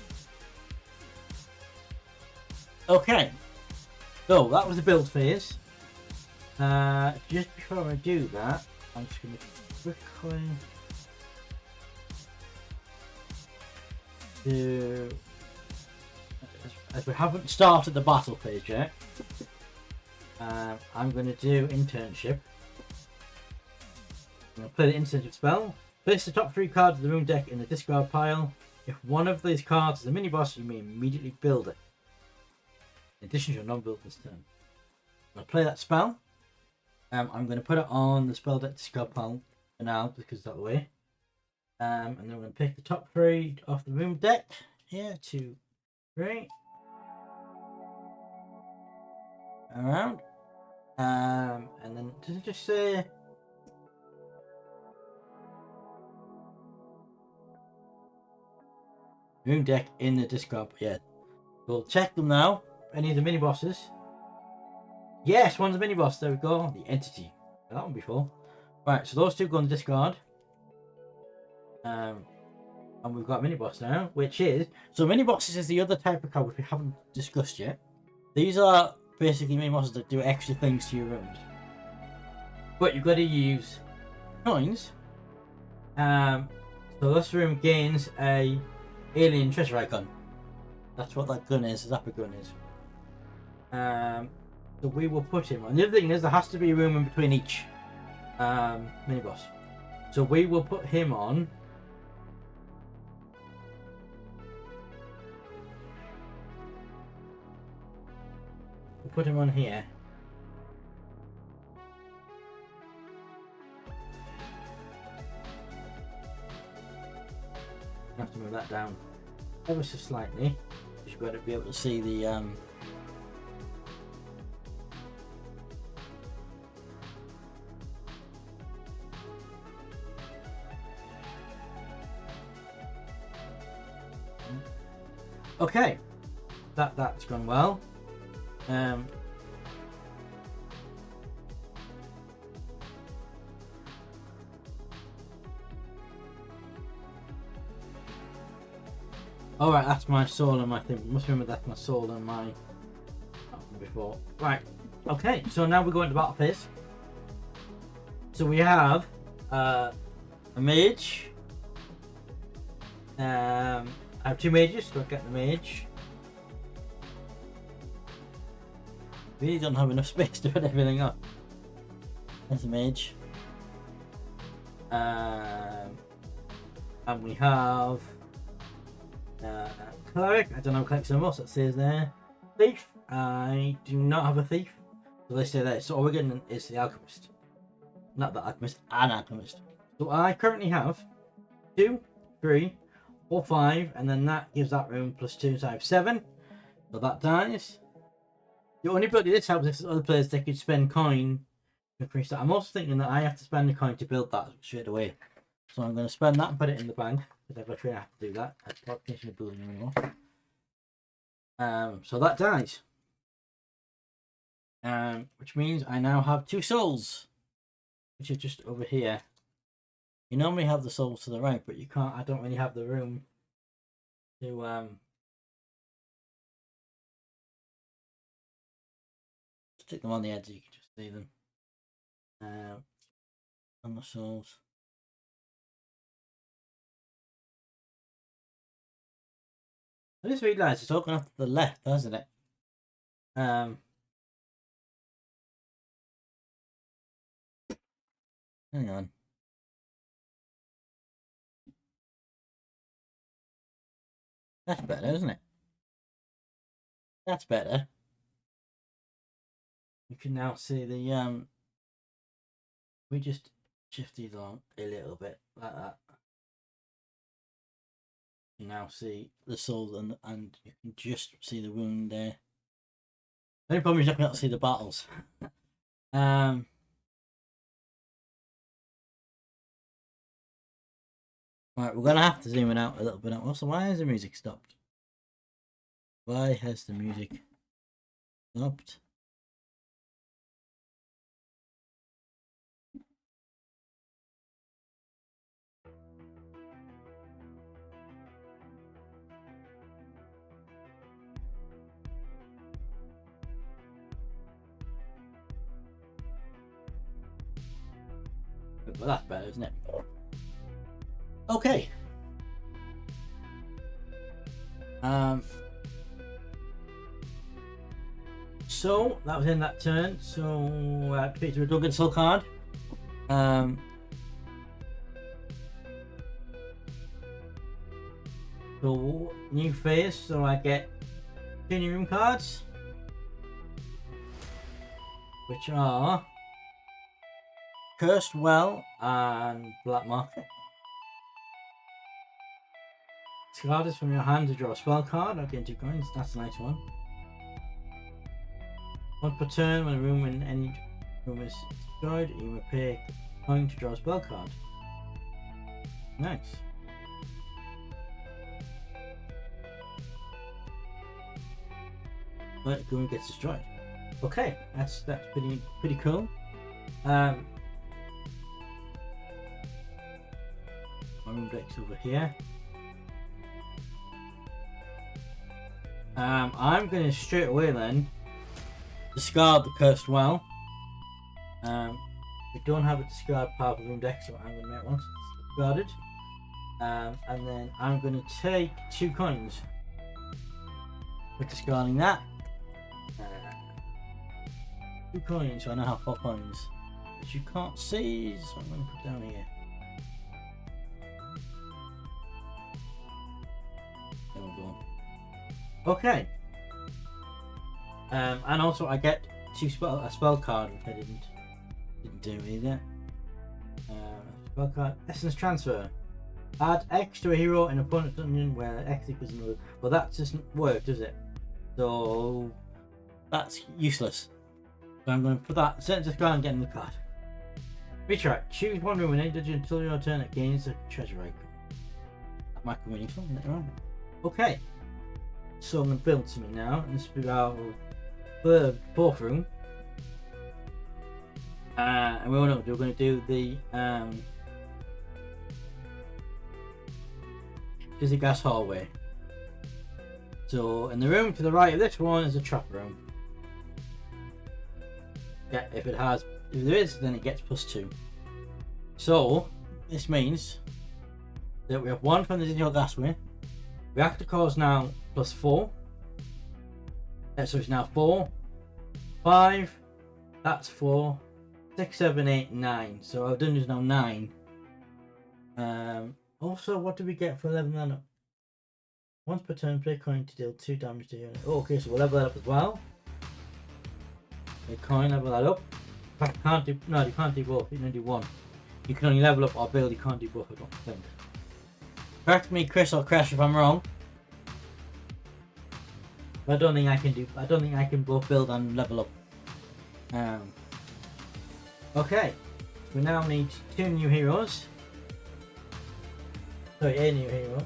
Okay. So that was the build phase. Just before I do that, I'm just going to quickly do, as we haven't started the battle phase yet, I'm going to do internship. I'm going to play the internship spell. Place the top 3 cards of the room deck in the discard pile. If one of these cards is a mini boss, you may immediately build it. In addition to your non-build this turn. I'm going to play that spell. I'm going to put it on the spell deck discard pile for now because it's that way. And then I'm going to pick the top 3 off the room deck. Here, 2, 3. Around. And then does it just say room deck in the discard? Yeah. We'll check them now. Any of the mini bosses? Yes, one's a mini boss. There we go. The entity. That one before. Right, so those 2 go on the discard. And we've got a mini boss now, which is, so mini bosses is the other type of card which we haven't discussed yet. These are basically mini bosses that do extra things to your rooms. But you've got to use coins. So this room gains a alien treasure icon. That's what that gun is, Zapper gun is. So we will put him on. The other thing is there has to be a room in between each mini boss. So we will put him on. We'll put him on here. I have to move that down ever so slightly. You've got to be able to see the okay, that's gone well. Alright, that's my soul and my thing. Must remember that's my soul and my before. Right, okay, so now we're going to battle phase. So we have a mage. I have 2 mages, so I'll get the mage. Really don't have enough space to put everything up. There's a mage. And we have cleric. I don't know cleric so much, that says there. Thief. I do not have a thief. So they stay there. So all we're getting is the alchemist. Not the alchemist, an alchemist. So I currently have 2, 3, 4, 5, and then that gives that room +2, so I have 7. So that dies. The only ability this helps is other players they could spend coin to increase that. I'm also thinking that I have to spend a coin to build that straight away. So I'm going to spend that and put it in the bank. Because I'm afraid I have to do that. I'm not finishing the building anymore. So that dies. Which means I now have 2 souls. Which is just over here. You normally have the souls to the right, but you can't. I don't really have the room to stick them on the edge. You can just See them. On the souls. I just realised it's all gone off to the left, hasn't it? Hang on. That's better, isn't it? That's better. You can now see the we just shift these along a little bit like that. You now see the souls and you can just see the wound there. The only problem is you cannot see the battles. Right, we're gonna have to zoom it out a little bit. Also, why has the music stopped? Why has the music stopped? Well, that's better, isn't it? Okay. So that was in that turn. So Peter Duggan soul card. So new phase. So I get 2 new room cards, which are Cursed Well and Black Market. Discard this from your hand to draw a spell card. I'll get 2 coins. That's a nice one. Once per turn, when a room in any room is destroyed, you may pay a coin to draw a spell card. Nice. But the room gets destroyed. Okay, that's pretty cool. My room deck's over here. I'm going to straight away then discard the Cursed Well. We don't have a discard part of the room deck, so I'm going to make one discarded. And then I'm going to take 2 coins for discarding that. 2 coins, so I now have 4 coins, which you can't see, so I'm going to put down here. There we go. Okay. And also I get a spell card, which I didn't do either. Spell card, Essence Transfer. Add X to a hero in opponent's dungeon where X equals another. Well, that doesn't work, does it? So that's useless. So I'm going to put that, set this card and get in the card. Retry. Choose 1 room in any dungeon until your turn it gains a treasure icon. That might come in useful later on. Okay. So I'm going to build something now, and this will be our 4th room. And we're going to do the Dizzy Gas Hallway. So in the room to the right of this one is a trap room. Yeah, if there is, then it gets +2. So this means that we have 1 from the Dizzy Gasway. Reactor cores now +4. So it's now 4, 5. That's 4, 6, 7, 8, 9. So our dungeon is now 9. Also, what do we get for leveling that up? Once per turn, play a coin to deal 2 damage to unit. Oh, okay, so we'll level that up as well. A coin, level that up. In fact, you can't do both. You can only do 1. You can only level up or build. You can't do both, I don't think. Correct me, Chris or Crash, if I'm wrong. But I don't think I can both build and level up. Okay. We now need 2 new heroes. Sorry, a new hero.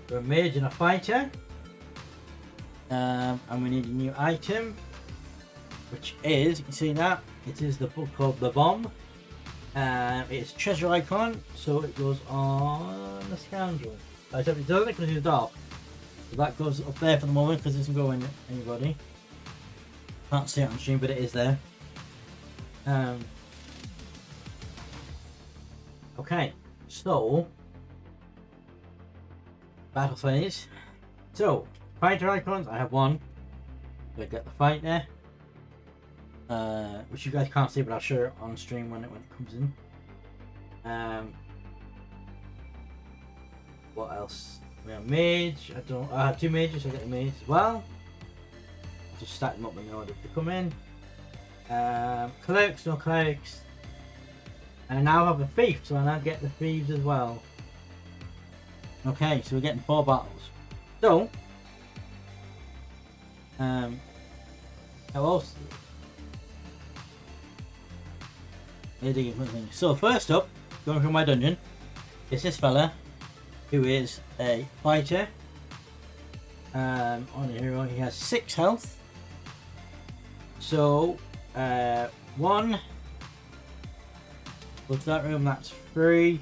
We're a mage and a fighter. And we need a new item, which is, you can see that, it is the book called The Bomb. It's treasure icon, so it goes on the Scoundrel. Except it doesn't because it's dark. So that goes up there for the moment because it doesn't go in anybody. Can't see it on stream, but it is there. Okay, so battle phase. So fighter icons, I have one. So I get the fighter, which you guys can't see, but I'll show it on stream when it comes in. What else? We have mage. I have two mages, so I get the mage as well. Just stack them up in order to come in. Clerics, no clerics. And I now have a thief, so I now get the thieves as well. Okay, so we're getting 4 battles. So, how else? So first up, going through my dungeon, is this fella, who is a fighter. On the hero, he has 6 health. So, 1. Go to that room, that's 3.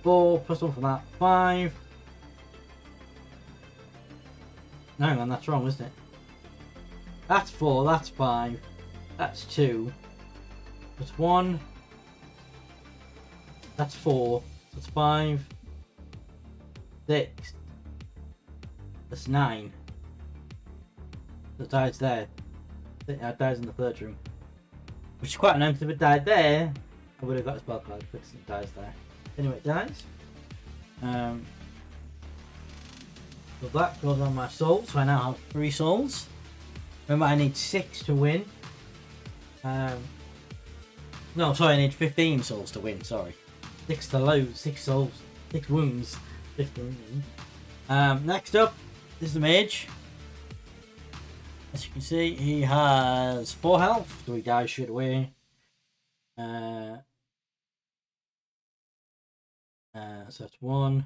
4 plus 1 from that, 5. No, hang on, that's wrong, isn't it? That's 4, that's 5, that's 2. That's 1. That's 4, that's 5. 6. That's 9. That dies there. It dies in the 3rd room. Which is quite annoying because if it died there, I would have got a spell card because it dies there. Anyway, it dies. So that goes on my soul, so I now have 3 souls. Remember, I need 6 to win. No, sorry, I need 15 souls to win, sorry. 6 to lose, 6 souls, 6 wounds. 15. Next up is the mage. As you can see, he has 4 health, so he dies straight away. So that's 1.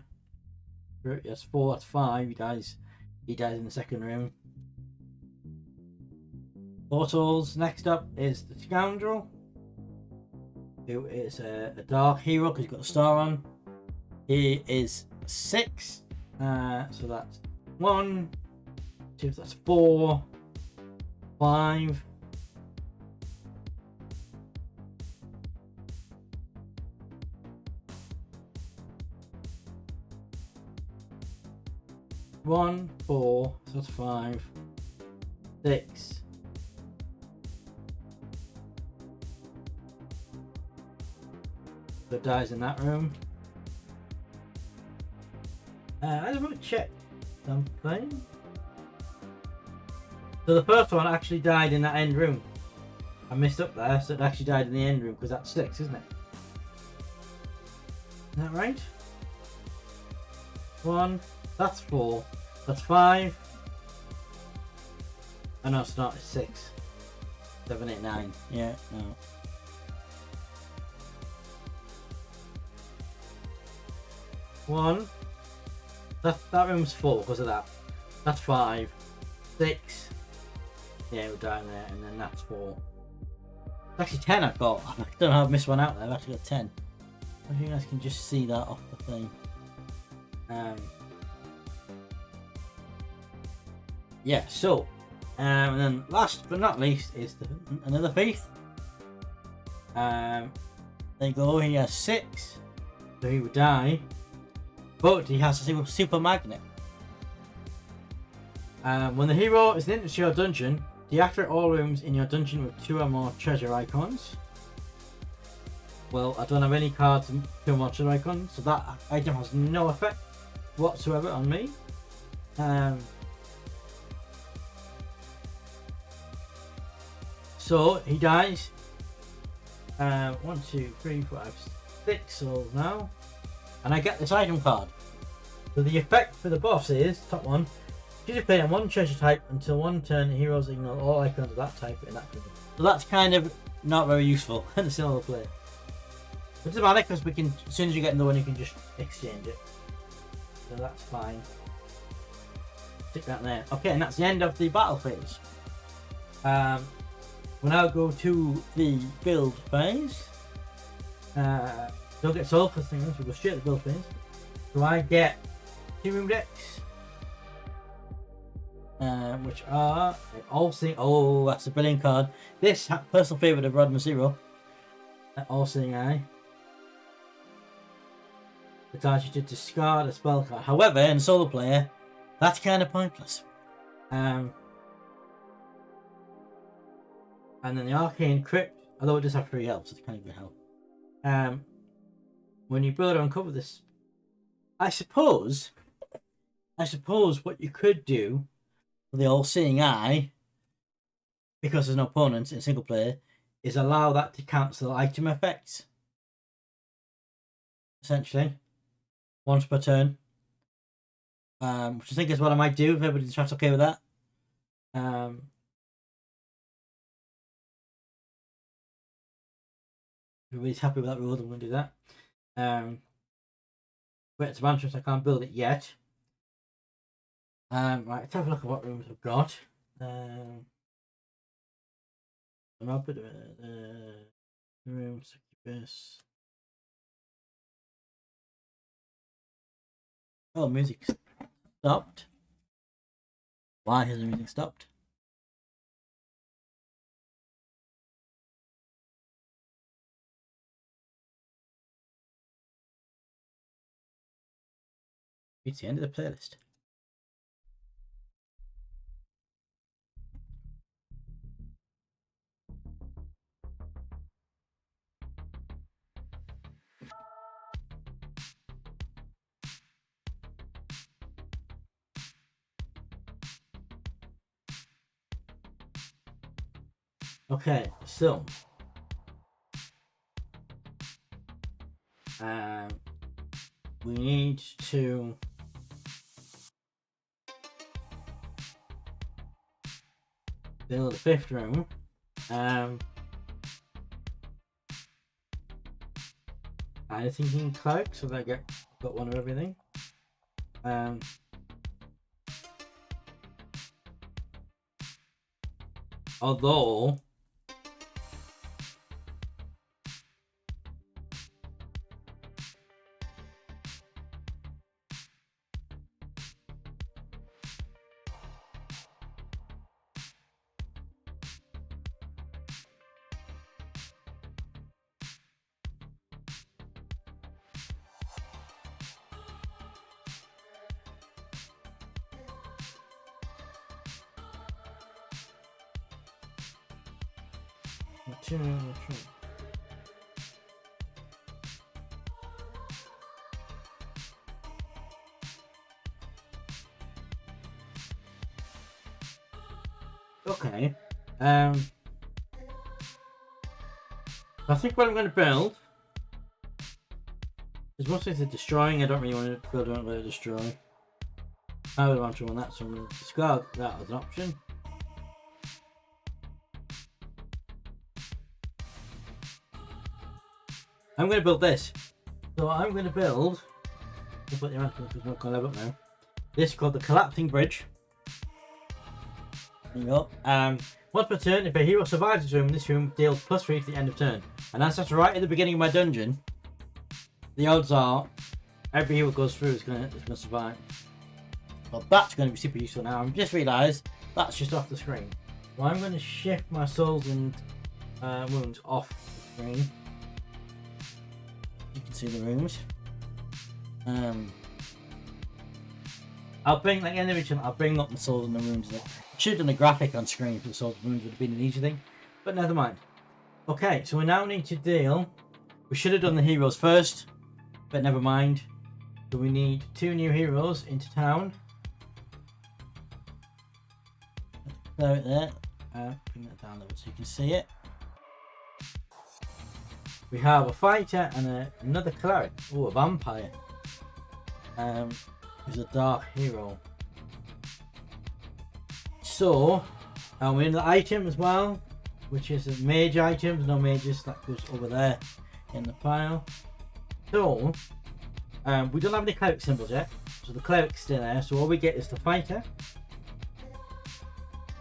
That's 4, that's 5. He dies in the 2nd room. 4 souls. Next up is the scoundrel, who is a dark hero because he's got a star on. He is 6. So that's 1, 2, that's 4, 5. 1, 4, so that's 5, 6. That dies in that room. I just want to check something. So the first one actually died in that end room. I missed up there, so it actually died in the end room because that's 6, isn't it? Is that right? 1, that's 4, that's 5. Oh no, it's not, it's 6. 7, 8, 9. Yeah, no. One. That room's full because of that. That's 5. 6. Yeah, we're down there, and then that's 4. It's actually 10 I've got. I don't know how I've missed one out there. I've actually got 10. I think you guys can just see that off the thing. Yeah, so. And then last but not least is another thief. There you go, he has 6. So he would die. But he has a super magnet. When the hero is into your dungeon, deactivate all rooms in your dungeon with 2 or more treasure icons. Well, I don't have any cards with 2 or more treasure icons, so that item has no effect whatsoever on me. So he dies. 1, 2, 3, 4, 6 souls now. And I get this item card. So the effect for the boss is, top one, choose a player on 1 treasure type until 1 turn, heroes ignore all icons of that type in that treasure. So that's kind of not very useful in a single player. But it doesn't matter because we can, as soon as you get another one, you can just exchange it. So that's fine. Stick that there. Okay, and that's the end of the battle phase. We'll now go to the build phase. Don't get soul for things, we go straight to the build phase. So I get 2 room decks. Which are all seeing. Oh, that's a brilliant card. This personal favourite of Rodman Zero. All seeing eye. It allows you to discard a spell card. However, in solo player, that's kind of pointless. And then the Arcane Crypt, although it does have 3 help, so it's kind of good help. When you build or uncover this, I suppose what you could do for the all-seeing eye, because there's no opponents in single player, is allow that to cancel item effects. Essentially, once per turn. Which I think is what I might do if everybody's okay with that. If everybody's happy with that rule, I'm going to do that. Wait, it's Manchester, I can't build it yet. Right, let's have a look at what rooms I've got. Room succubus. Oh, music stopped. Why has the music stopped? It's the end of the playlist. Okay, so we need to build a 5th room. I'm thinking cloak, so that I got one of everything. Although okay. I think what I'm going to build is mostly the destroying. I don't really want to build around to destroy. I would want to run that, so I'm going to discard that as an option. I'm going to build this. So I'm going to build. I'll put the amount because we're not going to level up now. This is called the Collapsing Bridge. There you go. Once per turn, if a hero survives this room deals +3 to the end of turn. And that's right at the beginning of my dungeon. The odds are every hero goes through is going to survive. Well, that's going to be super useful now. I've just realised that's just off the screen. Well, I'm going to shift my souls and wounds off the screen. You can see the rooms. I'll bring, like end of each one, I'll bring up the souls and the wounds. Should have done a graphic on screen for the souls and wounds, would have been an easy thing, but never mind. Okay, so we now need to deal. We should have done the heroes first, but never mind. So we need 2 new heroes into town. Throw it there. Bring that down a little so you can see it. We have a fighter and another cleric. Oh, a vampire. Who's a dark hero. So, we're in the item as well, which is a mage items. No mages, that goes over there in the pile. So, we don't have any cleric symbols yet, so the cleric's still there. So all we get is the fighter.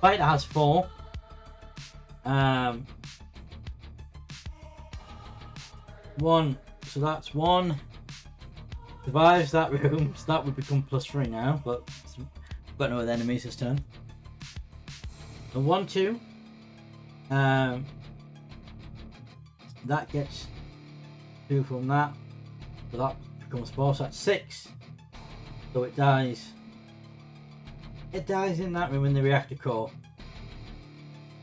Fighter has 4. 1 So that's 1. Survives that room, so that would become +3 now, but got no other enemies this turn. So 1, 2. That gets 2 from that. So that becomes 4, so that's 6. So it dies. It dies in that room in the reactor core.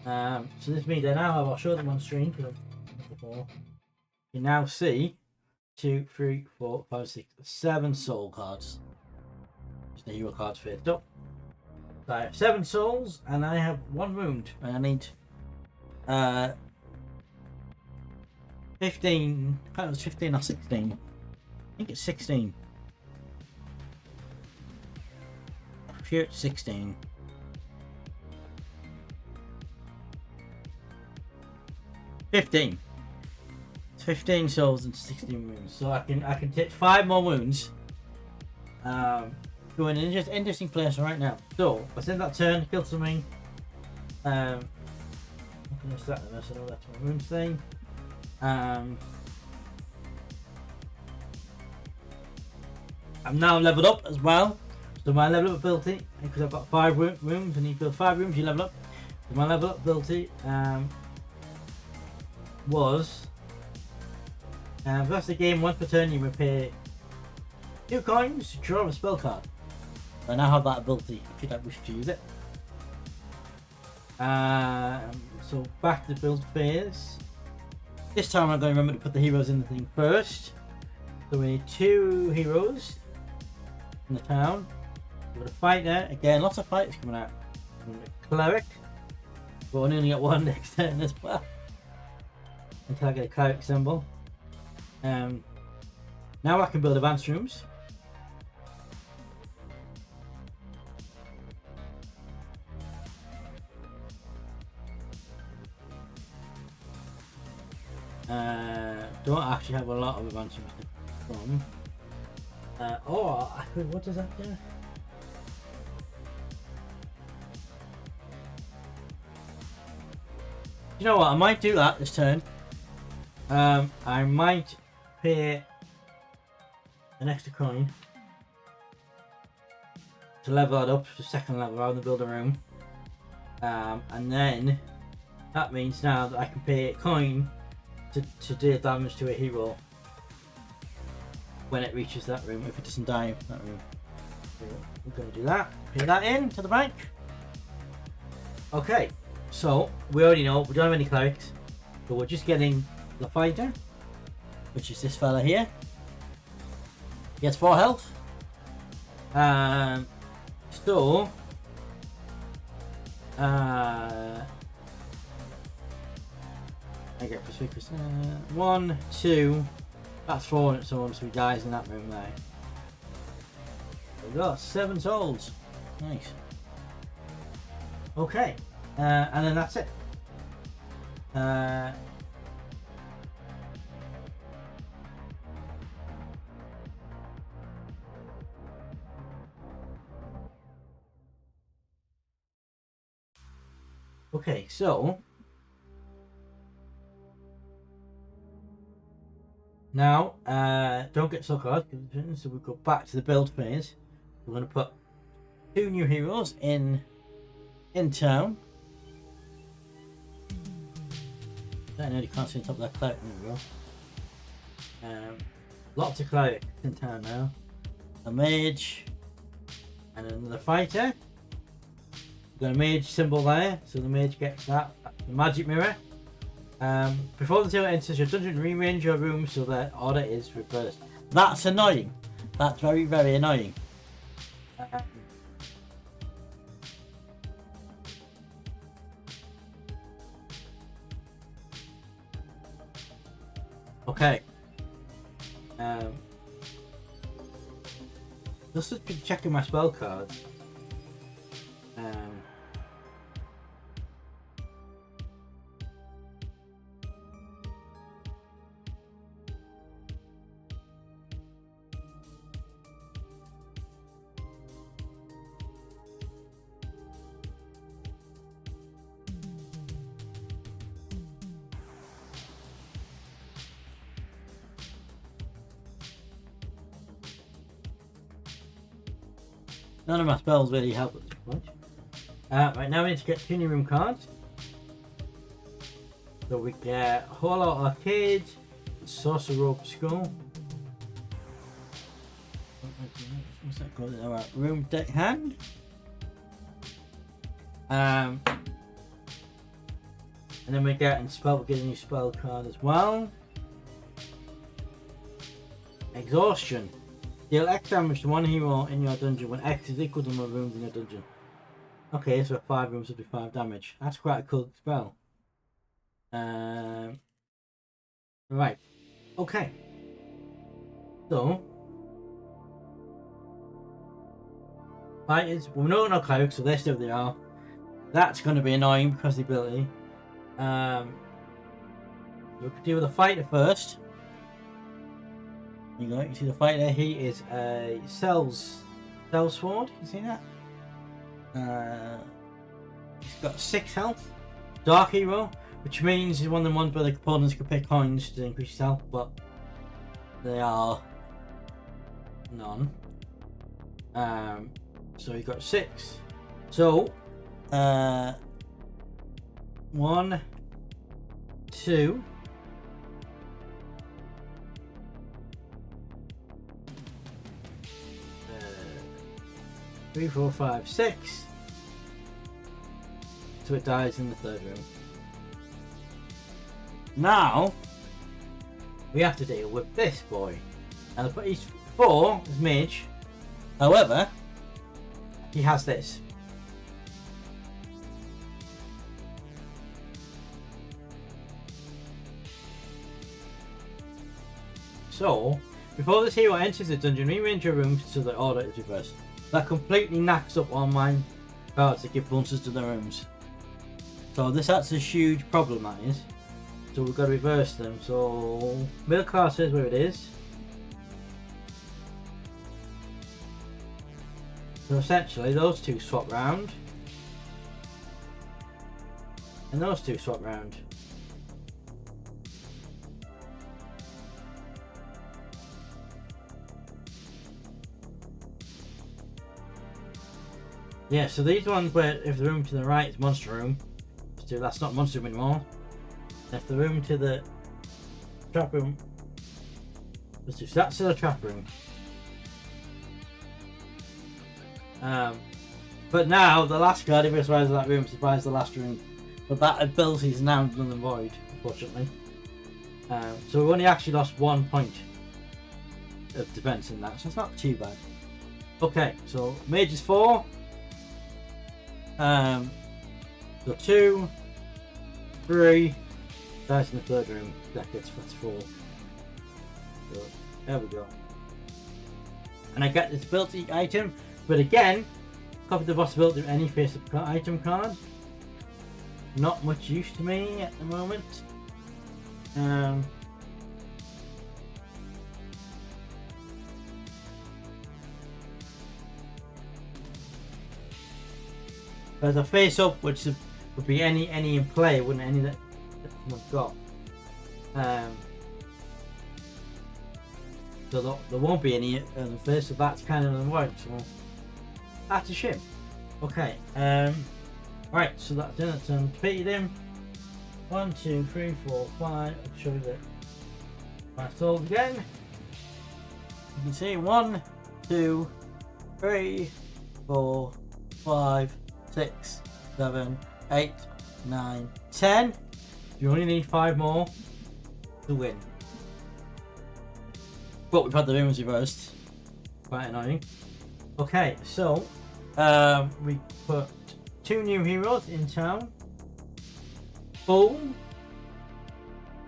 So this means I now have, I'll show them on screen because you now see 2, 3, 4, 5, 6, 7 soul cards. Just the hero cards faded up. So I have 7 souls and I have 1 wound, and I need 15. I can't, it was 15 or 16. I think it's 16. I'm sure it's 16. It's 15 souls and 16 wounds, so I can take 5 more wounds. Go in an interesting place right now. So I send that turn, kill something. I can start the rest of that's my wound thing. I'm now leveled up as well. So my level up ability, because I've got 5 rooms, and you build 5 rooms, you level up. So my level up ability was first the game, once per turn you repay 2 coins to draw a spell card. I now have that ability if you wish to use it. So back to the build phase. This time I'm going to remember to put the heroes in the thing first. So we need 2 heroes in the town. We've got a fighter, again lots of fighters coming out. And a cleric, but I only got 1 next turn as well. Until I get a cleric symbol. Now I can build advanced rooms. Don't actually have a lot of advanced rooms to from. Or I could, what does that do? You know what? I might do that this turn. I might pay an extra coin to level that up to second level rather than build a room. And then that means now that I can pay a coin to deal damage to a hero when it reaches that room, if it doesn't die in that room. So we're going to do that. Pay that in to the bank. Okay, so we already know we don't have any clerics, so we're just getting the fighter, which is this fella here. He gets 4 health. So I get +3%. 1, 2. That's 4 so he dies in that room there. We've got 7 souls. Nice. Okay, and then that's it. Okay, so now don't get so hard, so we go back to the build phase. We're going to put 2 new heroes in town. I know you can't see on top of that cleric. There we go. Lots of clerics in town now. A mage and another fighter. We've got a mage symbol there, so the mage gets that. The magic mirror. Before the tailor enters your dungeon, rearrange your room so that order is reversed. That's annoying. That's very, very annoying. Okay. Just be checking my spell cards. None of my spells really help at this point. Right, now we need to get 2 new room cards. So we get Hollow Arcade, Sorcerer Rope Skull. What's that called? Alright, Room Deck Hand. And then we get a new spell card as well. Exhaustion. Deal X damage to one hero in your dungeon when X is equal to the number of rooms in your dungeon. Okay, so 5 rooms will be 5 damage. That's quite a cool spell. Right. Okay. So fighters. Well, no clerics, so they stay where they are. That's going to be annoying because of the ability. We could deal with the fighter first. You see the fighter. He is a Cell Sword. You see that? He's got 6 health. Dark hero, which means he's one of the ones where the opponents can pick coins to increase his health, but they are none. So he got 6. So 1, 2. 3, 4, 5, 6. So it dies in the 3rd room. Now we have to deal with this boy. And he's 4 as mage. However, he has this. So, before this hero enters the dungeon, rearrange your rooms so the order is reversed. That completely knacks up all my cards that give bonuses to the rooms. So that's a huge problem, that is. So we've got to reverse them. So middle class is where it is. So essentially those 2 swap round. And those 2 swap round. Yeah, so these ones where if the room to the right is monster room, so that's not monster room anymore. If the room to the trap room, so that's still a trap room. But now the last card, if it survives that room, survives the last room. But that ability is now null and void, unfortunately. So we've only actually lost 1 point of defense in that, so it's not too bad. Okay, so mage is 4. So 2, 3, dies in the 3rd room. That gets plus 4. So there we go. And I get this ability item, but again, copy the possibility of any face-up item card. Not much use to me at the moment. There's a face-up which would be any in play, wouldn't any that someone's got. So there won't be any on the face, so that's kind of annoying. So that's a shame. Okay. Right. So that's it. That's defeated him. 1, 2, 3, 4, 5. I'll show you that. My souls again. You can see 1, 2, 3, 4, 5, 6, 7, 8, 9, 10. You only need 5 more to win. But we've had the rooms reversed. Quite annoying. Okay, so we put 2 new heroes in town. Fool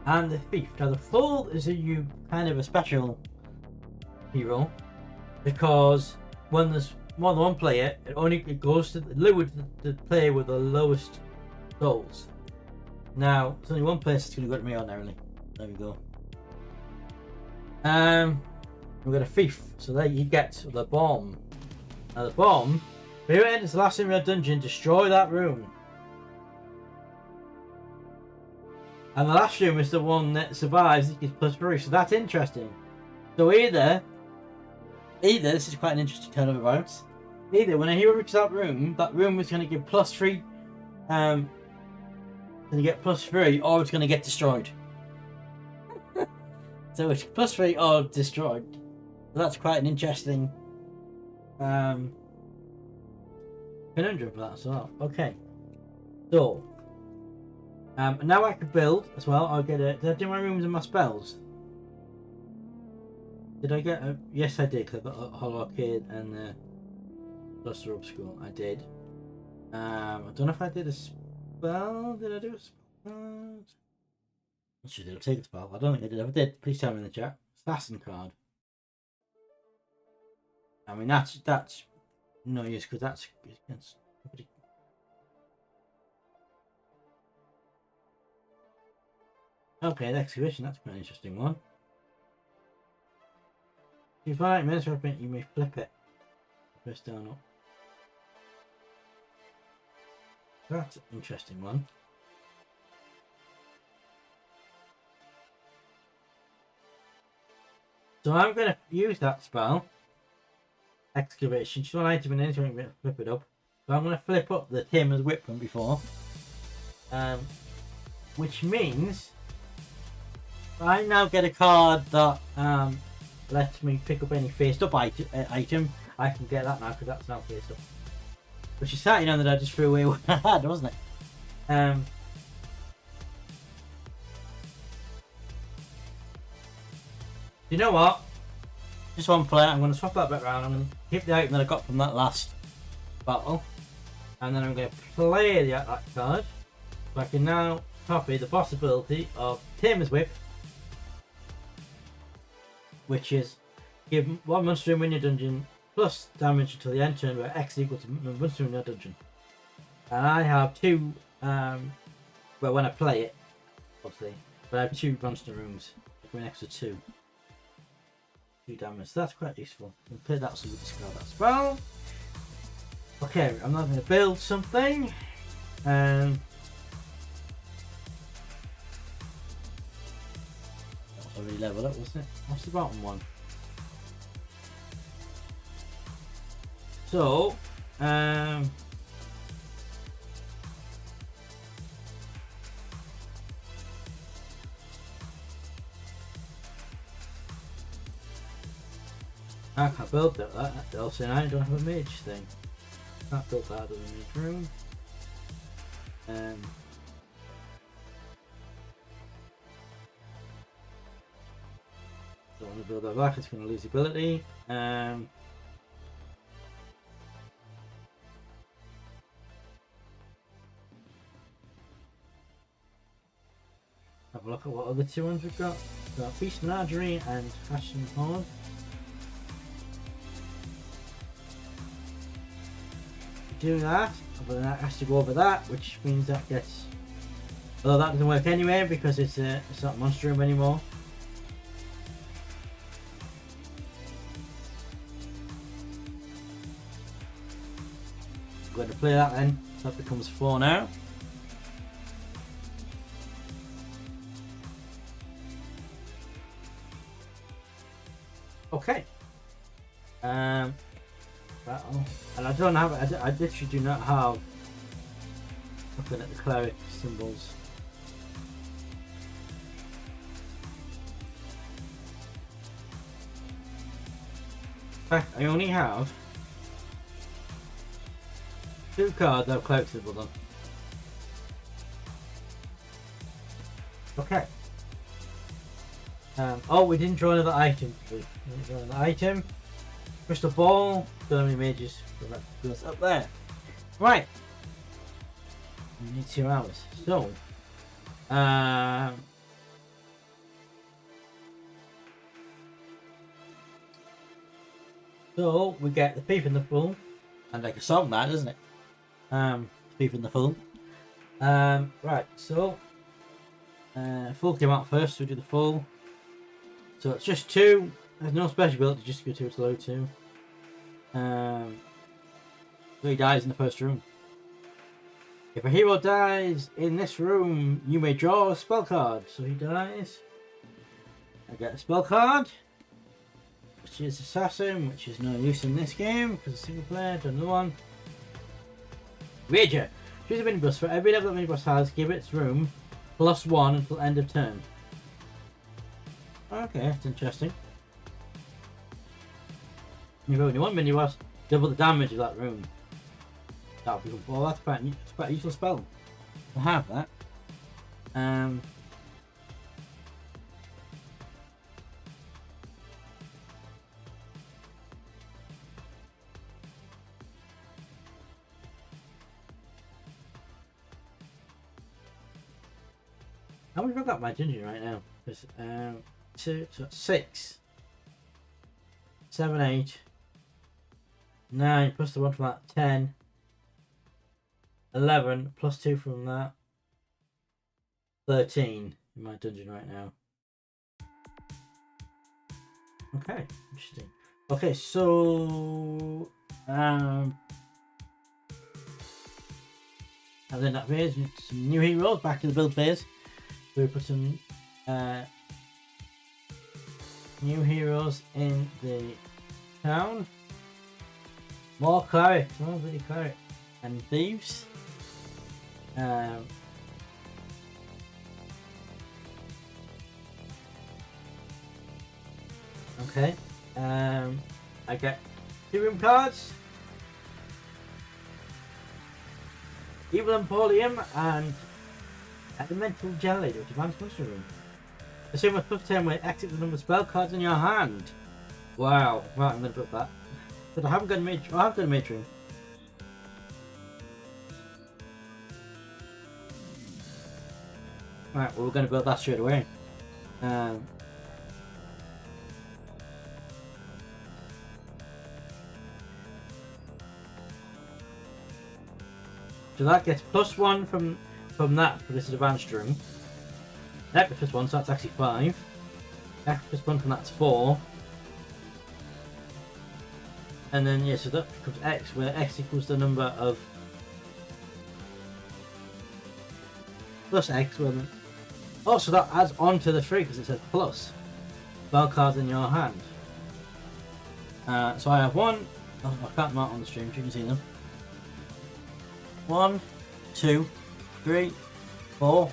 and the Thief. Now the Fool is kind of a special hero because when there's more than one player, it goes to the player with the lowest souls. Now, there's only one place that's going to go to me ordinarily. There we go. We've got a Thief, so there you get the bomb. Now the bomb, when it enters the last room of your dungeon, destroy that room. And the last room is the one that survives, it gets +3, so that's interesting. So either this is quite an interesting turn of events. Either when a hero reaches that room is going to give +3, going to get +3, or it's going to get destroyed. So it's +3 or destroyed. So that's quite an interesting conundrum for that as well. Okay. So now I could build as well. I'll get a. Did I do my rooms and my spells? Did I get a? Yes, I did. Cause I got a Hollow Arcade and the Cluster Obstacle. I did. I don't know if I did a spell. Did I do a spell? I should have taken a spell. I don't think I did. If I did, please tell me in the chat. Assassin card. I mean that's no use because that's against. Okay, the excavation, that's quite an interesting one. If you find 8 minutes for it, you may flip it. Press down up. That's an interesting one. So I'm going to use that spell. Excavation. Just one item and anything, I'm going to flip it up. So I'm going to flip up the Tamer's Whip from before. Which means I now get a card that lets me pick up any faced up item. I can get that now because that's now faced up. Which is sad, you know, that I just threw away what I had, wasn't it? You know what? Just one player, I'm going to swap that bit around. I'm going to keep the item that I got from that last battle. And then I'm going to play that card. So I can now copy the possibility of Tamer's Whip, which is give one monster in your dungeon plus damage until the end turn where X equals to monster in your dungeon. And I have 2, well, when I play it, obviously, but I have 2 monster rooms, for an extra 2 damage. So that's quite useful. We'll play that so we discard that spell. Okay, I'm now going to build something. That was already leveled up, wasn't it? What's the bottom one? So, I can't build that. Also, I don't have a mage thing. Can't build that out of the mage room. Don't want to build that back. It's going to lose ability. Have a look at what other 2 ones we've got. We've got Beast Menagerie and Ashen Horde. Do that, but then that has to go over that, which means that gets. Although that doesn't work anyway because it's not monster room anymore. I'm going to play that then. That becomes 4 now. Okay. Battle. And I don't have. I literally do not have. Looking at the cleric symbols. In fact, I only have 2 cards that have cleric symbols on. Okay. Oh, we didn't draw another item. We didn't draw another item. Crystal ball. Don't have any mages. So that goes up there. Right. We need 2 hours. So. So we get the Thief in the Fool. And like a song that, isn't it? Thief in the Fool. Right, so Full came out first, so we do the Full. So it's just 2. There's no special ability, just go to its low 2. So he dies in the first room. If a hero dies in this room, you may draw a spell card. So he dies. I get a spell card. which is Assassin, which is no use in this game because it's single player. Done the one. Rager. Choose a minibus. For every level that minibus has, give its room +1 until end of turn. Okay, that's interesting. You've only one minibus, double the damage of that room. That'll be well. That's quite a useful spell to have that. How much have I got my dungeon right now? Because 6, 7, 8, 9 plus the one from that 10, 11 plus 2 from that 13 in my dungeon right now. Okay, interesting. Okay, so and then that phase, some new heroes back to the build phase. So we put some new heroes in the town. More clerics, more really clerics and thieves. Okay. I get 2 room cards. Evil Emporium and Elemental Jelly, which advanced monster room. Assume a +10 where exit the number of spell cards in your hand. Wow. Right, I'm gonna put that. But I haven't got a mage. I have got a mage room. Right, well, we're gonna build that straight away. So that gets +1 from that for this advanced room. That gets +1, so that's actually 5. That +1 from that's 4. And then yeah, so that becomes X, where X equals the number of plus X. Well, oh, so that adds on to the 3 because it says plus spell cards in your hand. So I have 1. I can't mark on the stream, so you can see them. 1, 2, 3, 4,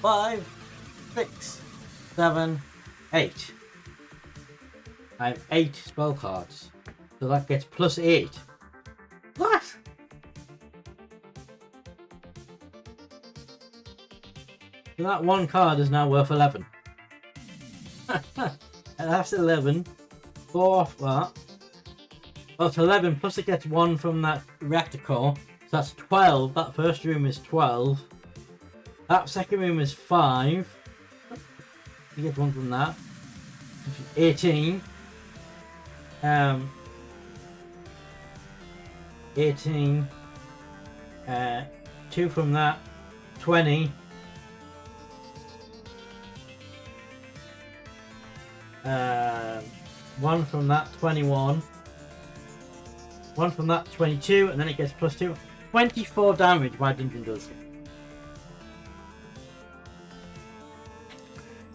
5, 6, 7, 8. I have 8 spell cards. So that gets +8. What? So that one card is now worth 11. And that's 11. 4 off that. Oh, it's 11 plus it gets 1 from that reactor core. So that's 12. That first room is 12. That second room is 5. You get 1 from that. 18. 18. 2 from that. 20. 1 from that. 21. 1 from that. 22. And then it gets +2. 24 damage my dungeon does.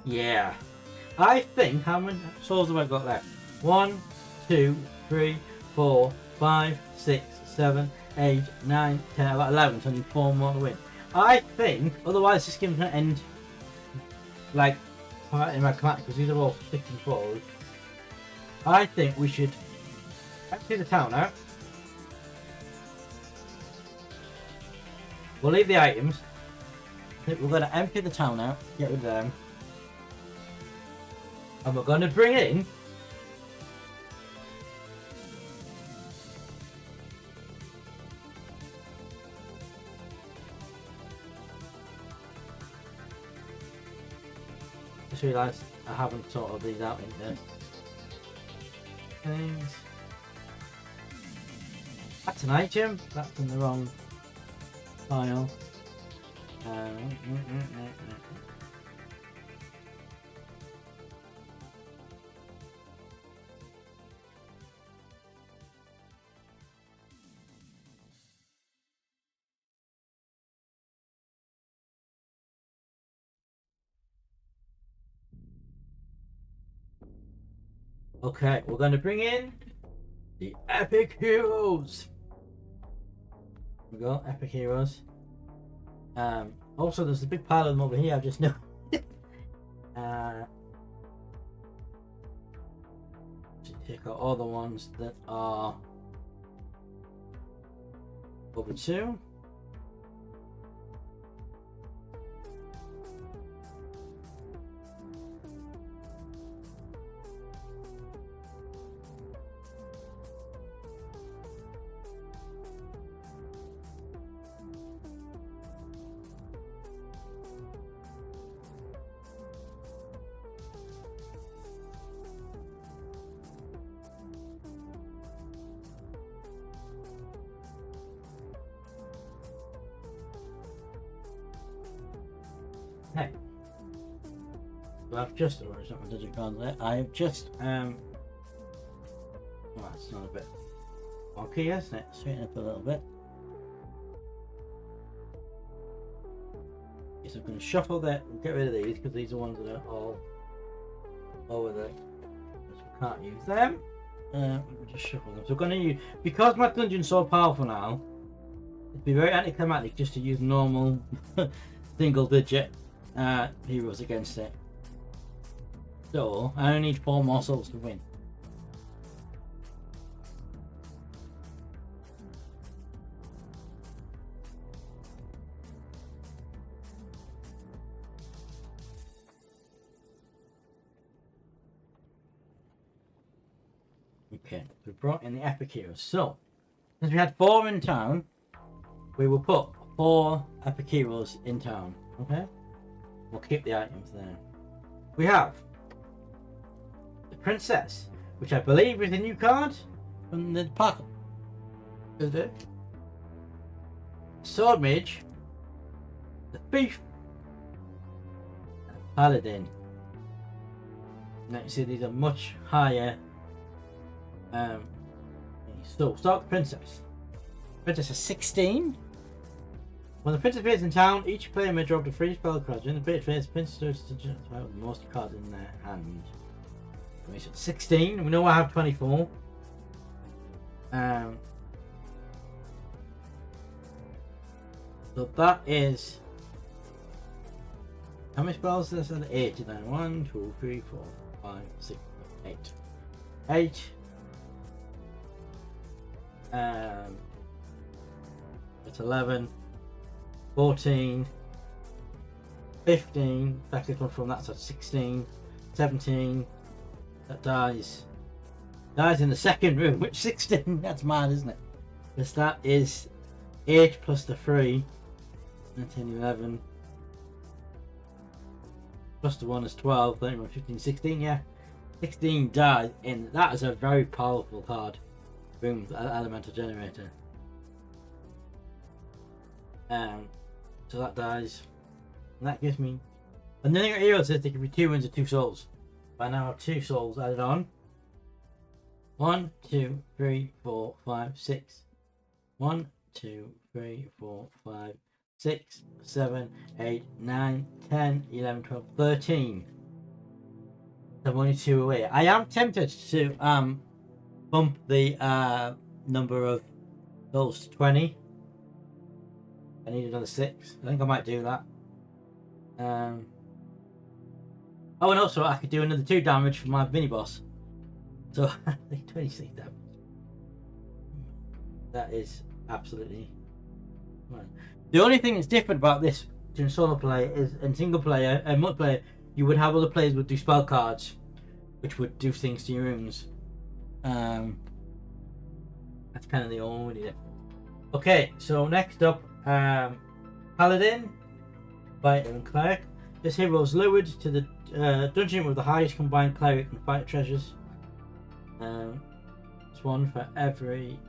Yeah. I think, how many souls have I got left? 1, 2, 3, 4, 5, 6, 7, 8, 9, 10, I've got 11, so I need 4 more to win. I think, otherwise this game's going to end like in my command, because these are all 6 and 4s. I think we should empty the town out. We'll leave the items. I think we're going to empty the town out, get rid of them. And we're going to bring in just realised I haven't sorted these out in there. Things. That's an item. That's in the wrong file. Okay, we're going to bring in the Epic Heroes. Here we go, Epic Heroes. Also, there's a big pile of them over here. I've just noticed. Take out all the ones that are over 2. Okay. So I've just, oh, it's not my digit card there. I've just, well, that's not a bit wonky, isn't it? Straighten up a little bit. Okay, so I'm going to shuffle that, get rid of these because these are ones that are all over there. So we can't use them. Let me just shuffle them. So we're going to use, because my dungeon's so powerful now, it'd be very anticlimactic just to use normal single digit heroes against it. So I only need 4 more souls to win. Okay, we brought in the Epic Heroes. So, since we had 4 in town, we will put 4 Epic Heroes in town. Okay? We'll keep the items there. We have the Princess, which I believe is a new card from the pack. Is it? Sword Mage, the Thief, and the Paladin. Now you see these are much higher. So start the Princess. Princess is 16. When the princess appears in town, each player may drop the 3 spell cards. In the bit phase, the princess starts to judge the most cards in their hand. So it's 16. We know I have 24. So that is. How many spells is this? 8. 1, 2, 3, 4, 5, 6, 8. 8. It's 11. 14, 15, back this one from that side, 16, 17, that dies in the second room, which 16, that's mad, isn't it? Because that is 8 plus the 3, 19, 11, plus the 1 is 12, 13, 15, 16, yeah. 16 dies, and that is a very powerful card. Boom, elemental generator. So that dies. And that gives me. And then your hero says they can be 2 wins and 2 souls. But I now have 2 souls added on. 1, 2, 3, 4, 5, 6. 1, 2, 3, 4, 5, 6, 7, 8, 9, 10, 11, 12, 13. I'm only 2 away. I am tempted to bump the number of souls to 20. I need another 6. I think I might do that. Oh, and also I could do another 2 damage for my mini boss. So I think 26 damage. That is absolutely fine. The only thing that's different about this in solo play is in single player and multiplayer, you would have other players would do spell cards, which would do things to your runes. That's kind of the only difference. Okay, so next up. Paladin, Fighter and Cleric. This hero is lured to the dungeon with the highest combined Cleric and Fighter treasures. It's 1 for every.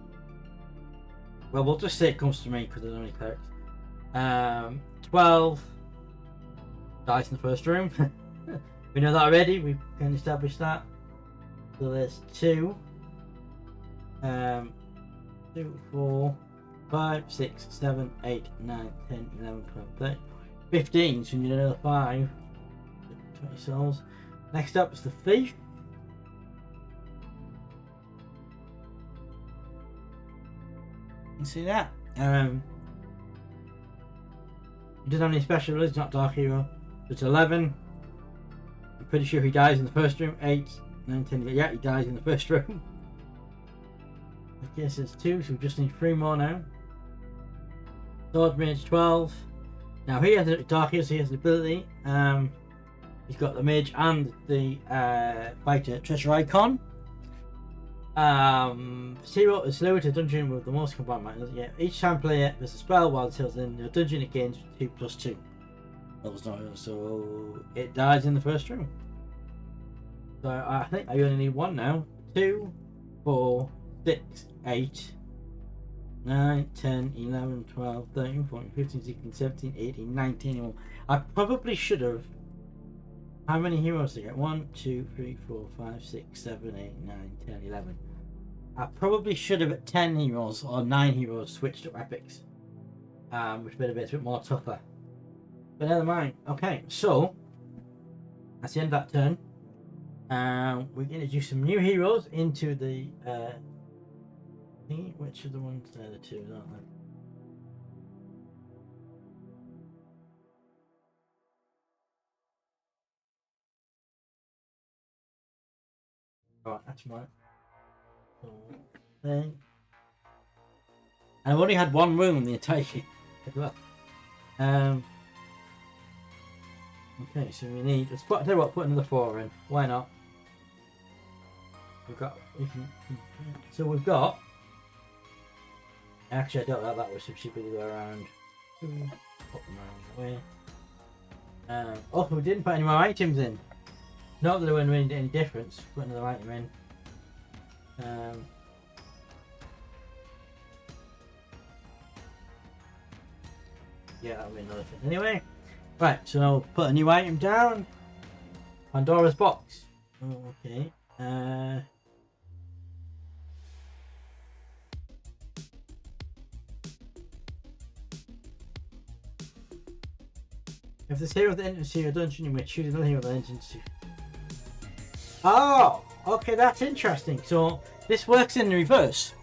Well, we'll just say it comes to me because there's only Clerics. 12 dies in the first room. We know that already. We can establish that. So there's 2. 2, 4. 5, 6, 7, 8, 9, 10, 11, 12, 13, 15, so you need another 5. 20 souls. Next up is the Thief. You see that? He doesn't have any special abilities, not Dark Hero. It's 11. I'm pretty sure he dies in the first room. 8, 9, 10. Yeah, he dies in the first room. Okay, so it's 2, so we just need 3 more now. Sword Mage 12. Now he has a Dark Hero, so he has an ability. He's got the Mage and the Fighter Treasure Icon. Zero is slower to dungeon with the most combined matters. Yeah, each time player there's a spell while it's in the dungeon, it gains 2+2. So it dies in the first room. So I think I only need 1 now. 2, 4, 6, 8, 9, 10, 11, 12, 13, 14, 15, 16, 17, 18, 19. I probably should have. How many heroes to get? 1, 2, 3, 4, 5, 6, 7, 8, 9, 10, 11. I probably should have at 10 heroes or 9 heroes switched to epics. Which would have been a bit more tougher. But never mind. Okay, so that's the end of that turn. We're going to do some new heroes into the thingy. Which are the ones? They're the 2, aren't they? Right, that's right. So, and I've only had 1 room in the entire game as well. Okay, so we need. Let's put. Tell you what, put another 4 in. Why not? We've got. So we've got. Actually, I don't know that way. So she could go around. Put them around the way. Also, we didn't put any more items in. Not that it wouldn't make any difference. Put another item in. Yeah, that'll be another thing. Anyway, right. So now put a new item down. Pandora's box. Oh, okay. If this hero of the entrance to your dungeon, you may choose another hero of the entrance to. Oh, okay, that's interesting. So this works in the reverse.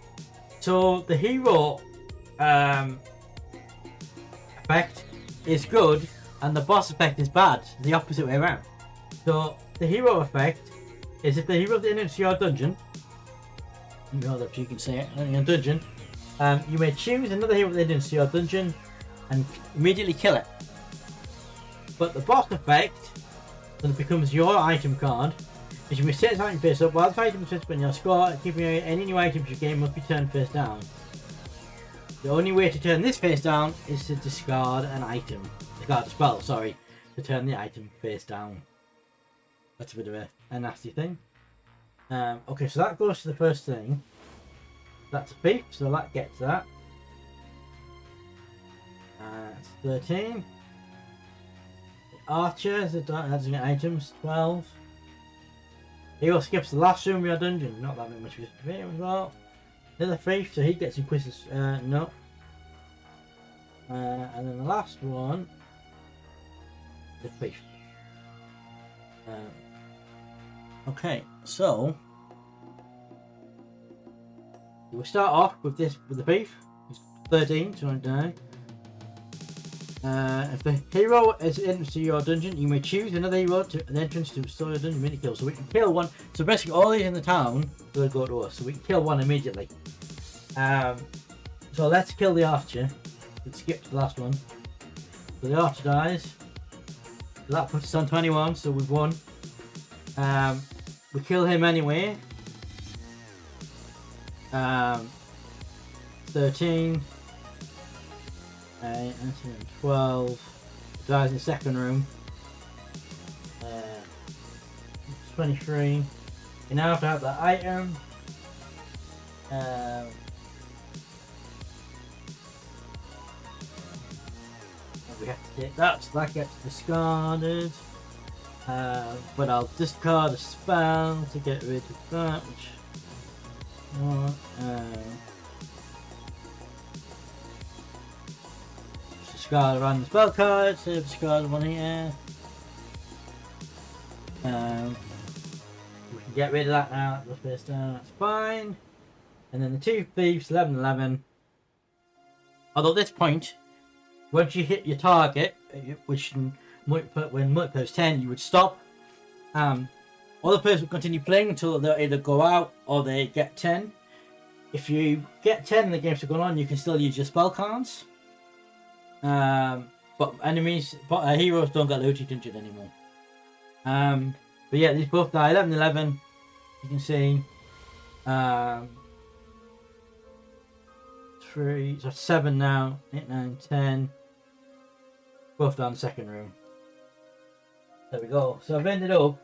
So the hero effect is good, and the boss effect is bad. The opposite way around. So the hero effect is if the hero of the entrance to your dungeon, you know that you can say it in your dungeon, you may choose another hero of the entrance to your dungeon and immediately kill it. But the boss effect, when it becomes your item card, is you may set this item face up. While this item sits on your score, keeping any new items you gain must be turned face down. The only way to turn this face down is to discard an item. Discard a spell, sorry, to turn the item face down. That's a bit of a nasty thing. Okay, so that goes to the first thing. That's a thief, so that gets that. That's 13. Archer, so that's items, 12. Hero skips the last room of your dungeon, not that much of a as well. Another thief, so he gets inquisitors, no. And then the last one, the thief. Okay, so we'll start off with this with the thief. He's 13, so I die. If the hero is into your dungeon, you may choose another hero to an entrance to restore your dungeon mini kill. So we can kill one. So basically, all these in the town will go to us. So we can kill one immediately. So let's kill the archer. Let's skip to the last one. So the archer dies. So that puts us on 21. So we've won. We kill him anyway. 13. 8, 12. Dies in the second room. 23. You now have to have that item. We have to take that, so that gets discarded. But I'll discard a spell to get rid of that, which. Discard a random spell card, so discard one here. We can get rid of that now, that's fine. And then the two thieves, 11, 11. Although at this point, once you hit your target, which when multiplayer is 10, you would stop. Other players will continue playing until they either go out or they get 10. If you get 10 and the game's still going on, you can still use your spell cards. But heroes don't get Luigi Dungeon anymore. But yeah, these both die 11 11. You can see 3, so 7 now, 8, 9, 10. Both down the second room. There we go. So I've ended up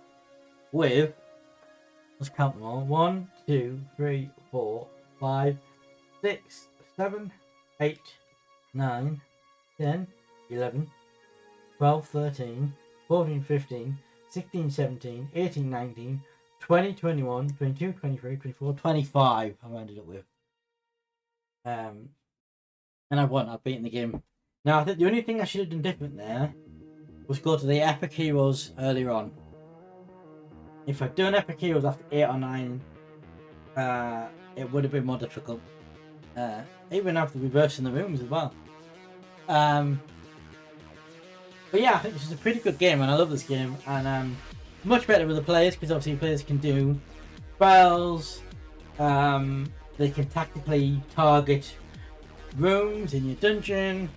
with, let's count them all, 1, 2, 3, 4, 5, 6, 7, 8, 9, 10, 11, 12, 13, 14, 15, 16, 17, 18, 19, 20, 21, 22, 23, 24, 25 I've ended up with. And I've beaten the game. Now I think the only thing I should have done different there was go to the Epic Heroes earlier on. If I'd done Epic Heroes after 8 or 9, it would have been more difficult. Even after reversing the rooms as well. But yeah, I think this is a pretty good game, and I love this game. And much better with the players, because obviously players can do spells. They can tactically target rooms in your dungeon.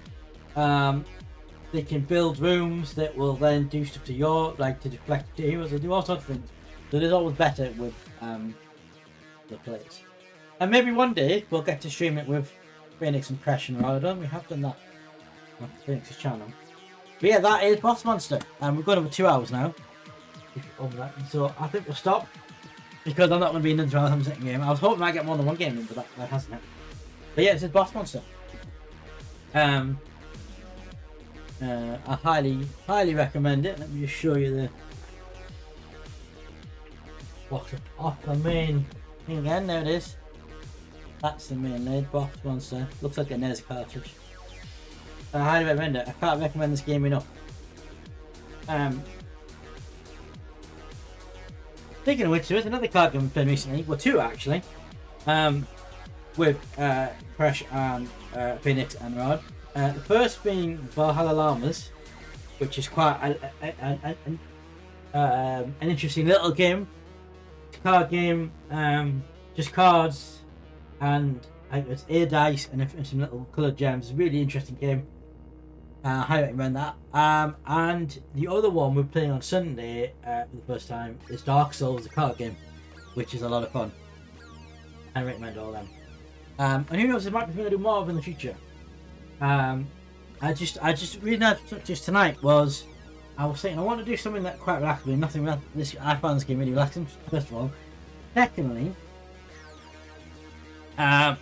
They can build rooms that will then do stuff to to deflect to heroes. They do all sorts of things. So it is always better with the players. And maybe one day we'll get to stream it with Phoenix and Crash and Rod. We have done that on Phoenix's channel. But yeah, that is Boss Monster. And we've gone over 2 hours now. So I think we'll stop, because I'm not going to be in another 12-second game. I was hoping I get more than one game in, but that hasn't happened. But yeah, this is Boss Monster. I highly recommend it. Let me just show you the box off the main thing again. There it is. That's the main lead, Boss Monster. Looks like a NES cartridge. I highly recommend it. I can't recommend this game enough. Speaking of which, there is another card game we played recently. Well, 2 actually. With Crash and Phoenix and Rod. The first being Valhalla Llamas, which is quite an interesting little game. Card game, just cards, and it's air dice and some little coloured gems. Really interesting game. I highly recommend that. And the other one we're playing on Sunday for the first time is Dark Souls, the card game, which is a lot of fun. I recommend all them. And who knows, there might be going to do more of in the future. I just reading that just tonight was, I was saying I want to do something that quite relaxing. Nothing this I found this game really relaxing. First of all, secondly, what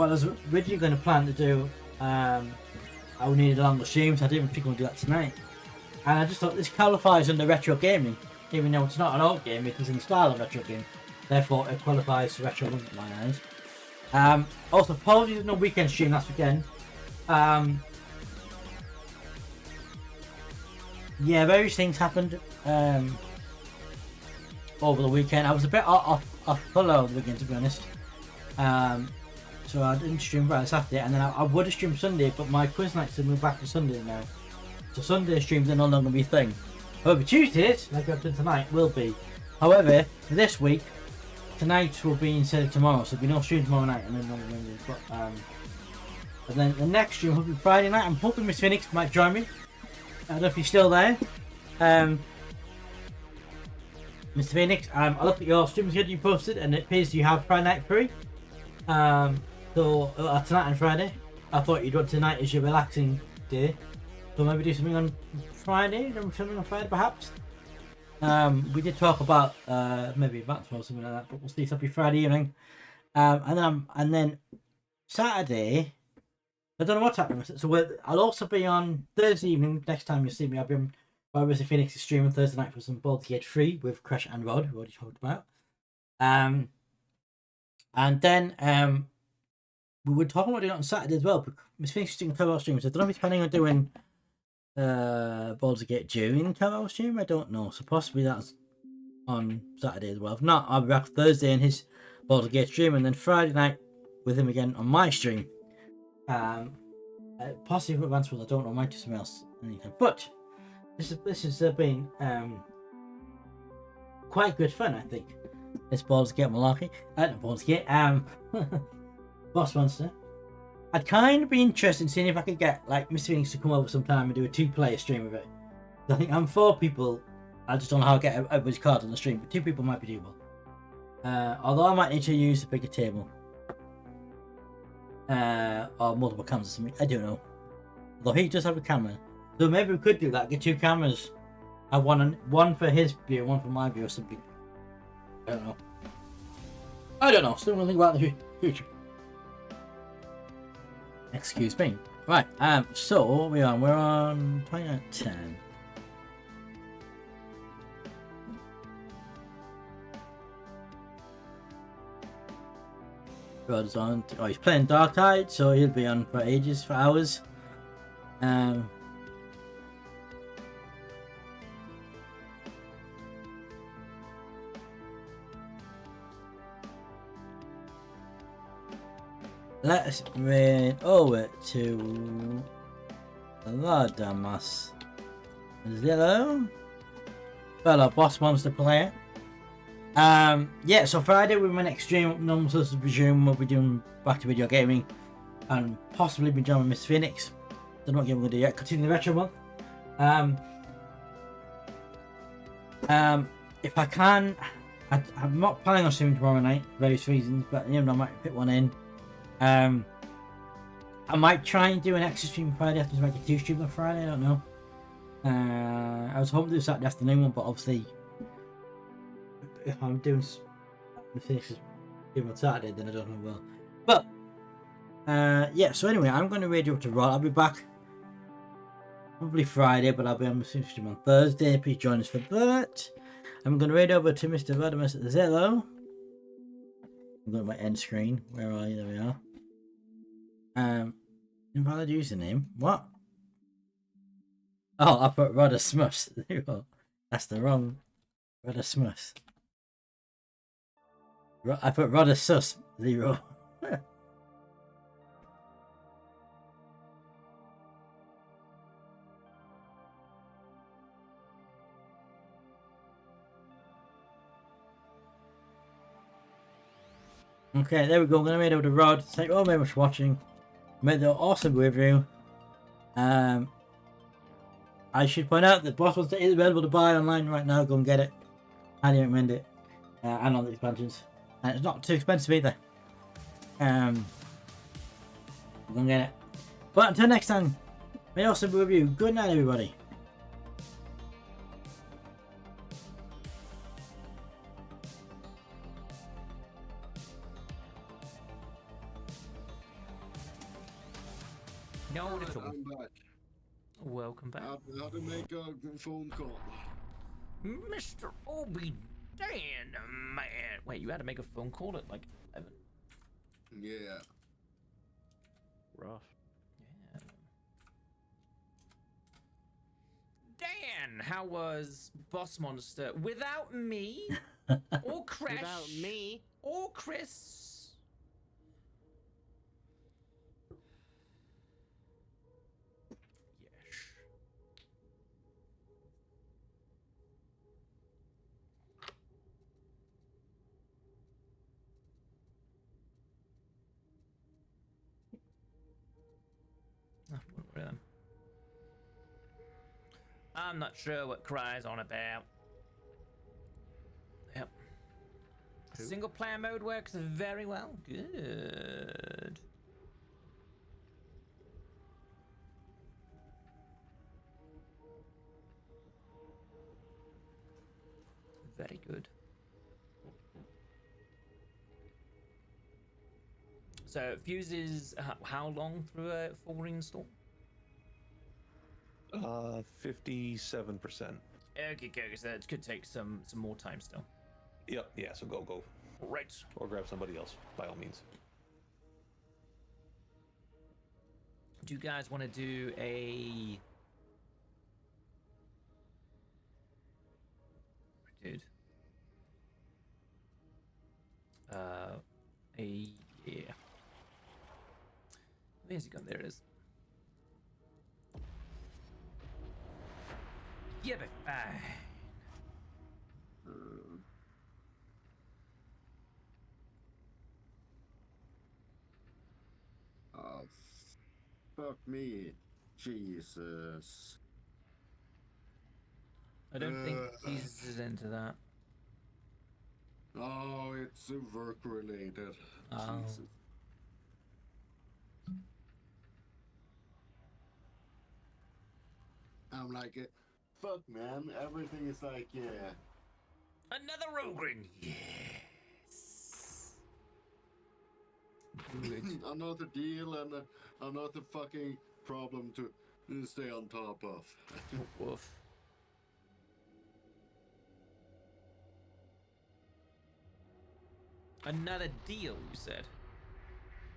I was originally going to plan to do, I would need a longer stream, so I didn't think I would do that tonight. And I just thought this qualifies under retro gaming, even though it's not an old game. It is in the style of retro game, therefore it qualifies for retro in my eyes. Also, apologies there's no weekend stream last weekend. Yeah, various things happened over the weekend. I was a bit off follow over the weekend, to be honest. So I didn't stream Friday, Saturday, and then I would have streamed Sunday, but my quiz nights have moved back to Sunday now. So Sunday streams are no longer be a thing. However, Tuesdays, like I've done tonight, will be. However, this week, tonight will be instead of tomorrow, so there'll be no stream tomorrow night, and then on Wednesday. But and then the next stream will be Friday night. I'm hoping Miss Phoenix might join me. I don't know if he's still there. Mr. Phoenix, I looked at your stream schedule you posted, and it appears you have Friday night free. So tonight and Friday. I thought you'd want tonight as your relaxing day. So maybe do something on Friday, perhaps. We did talk about maybe Advance or something like that, but we'll see. It'll be Friday evening, and then Saturday. I don't know what's happening with it. So I'll also be on Thursday evening. Next time you see me, I'll be on Mr. Phoenix's stream on Thursday night for some Baldur's Gate 3 with Crash and Rod, who we already talked about. And then we were talking about doing it on Saturday as well. But Miss Phoenix is doing 12-hour streams. I don't know if he's planning on doing Baldur's Gate during 12-hour stream. I don't know. So possibly that's on Saturday as well. If not, I'll be back Thursday in his Baldur's Gate stream, and then Friday night with him again on my stream. Possibly for Advance Wars, I don't know, might do something else anytime. But this has been quite good fun, I think. This Baldur's Gate malarkey. Not Baldur's Gate, Boss Monster. I'd kind of be interested in seeing if I could get like Mr. Phoenix to come over sometime and do a 2-player stream of it. I think I'm 4 people. I just don't know how to get everybody's card on the stream, but 2 people might be doable. Although I might need to use a bigger table. Or multiple cameras or something. I don't know. Although he does have a camera. So maybe we could do that, get 2 cameras. Have one for his view, one for my view or something. I don't know. Still think about the future. Excuse me. Right, so we're on 20 out of 10. Rod's on. Oh, he's playing Dark Tide, so he'll be on for ages, for hours. Let's bring over to Ladamas Zillow. Fellow Boss Monster player. Yeah, so Friday with my next stream, normal sources resume, we'll be doing back to video gaming and possibly be joining Miss Phoenix. Don't know what game we're gonna do yet. Continue the retro month. If I can, I'm not planning on streaming tomorrow night for various reasons, but you know, I might fit one in. I might try and do an extra stream Friday after make a 2 stream on Friday, I don't know. I was hoping to do Saturday afternoon one, but obviously if I'm doing finish on Saturday, then I don't know well. But yeah, so anyway, I'm going to radio up to Rod. I'll be back probably Friday, but I'll be on the stream on Thursday. Please join us for that. I'm going to radio over to Mr. Rodimus at Zello. I'm going to my end screen. Where are you? There we are. Invalid username. What? Oh, I put Rodder Smuss. That's the wrong Rodder Smuss. I put Rodder Sus 0. Okay, there we go. I'm going to make over to Rod. Thank you all very much for watching. Made the awesome review. I should point out that Boss Monster is available to buy online right now. Go and get it. Highly recommend it. And on the expansions. And it's not too expensive either. Go and get it. But until next time, may awesome review. Good night, everybody. No, at all. I'm back. Welcome back. How to make a phone call? Mr. Obi Dan, man. Wait, you had to make a phone call at like 11? Yeah. Rough. Yeah. Dan, how was Boss Monster without me? Or Crash? Without me. Or Chris? I'm not sure what Cry's on about. Yep. Who? Single player mode works very well. Good. Very good. So fuses how long through a full reinstall? 57%. Okay, so it could take some more time still. Yep, yeah, so go. Right. Or grab somebody else, by all means. Do you guys want to do a... Dude. Yeah. Where's he gone? There it is. You'll be fine. Oh, fuck me. Jesus. I don't think Jesus is into that. Oh, it's work related. Oh. Jesus. I'm like, fuck, man. Everything is like, yeah. Another Ogren, yes. Good. Another deal and another fucking problem to stay on top of. Woof. Another deal, you said.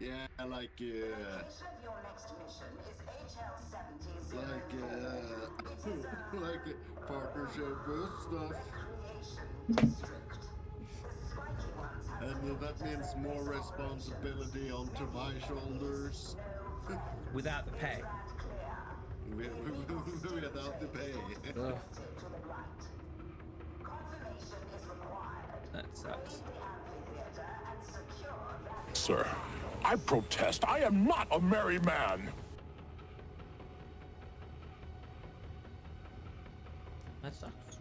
Yeah, like, Location of your next mission is HL70. like partnership with stuff. Recreation District. The spiky ones have And that means more responsibility onto my shoulders. Without the pay. Without the pay. Ugh, to the right. Confirmation is required. that sucks. The amphitheater and secure that. Sir, I protest. I am not a merry man. That sucks.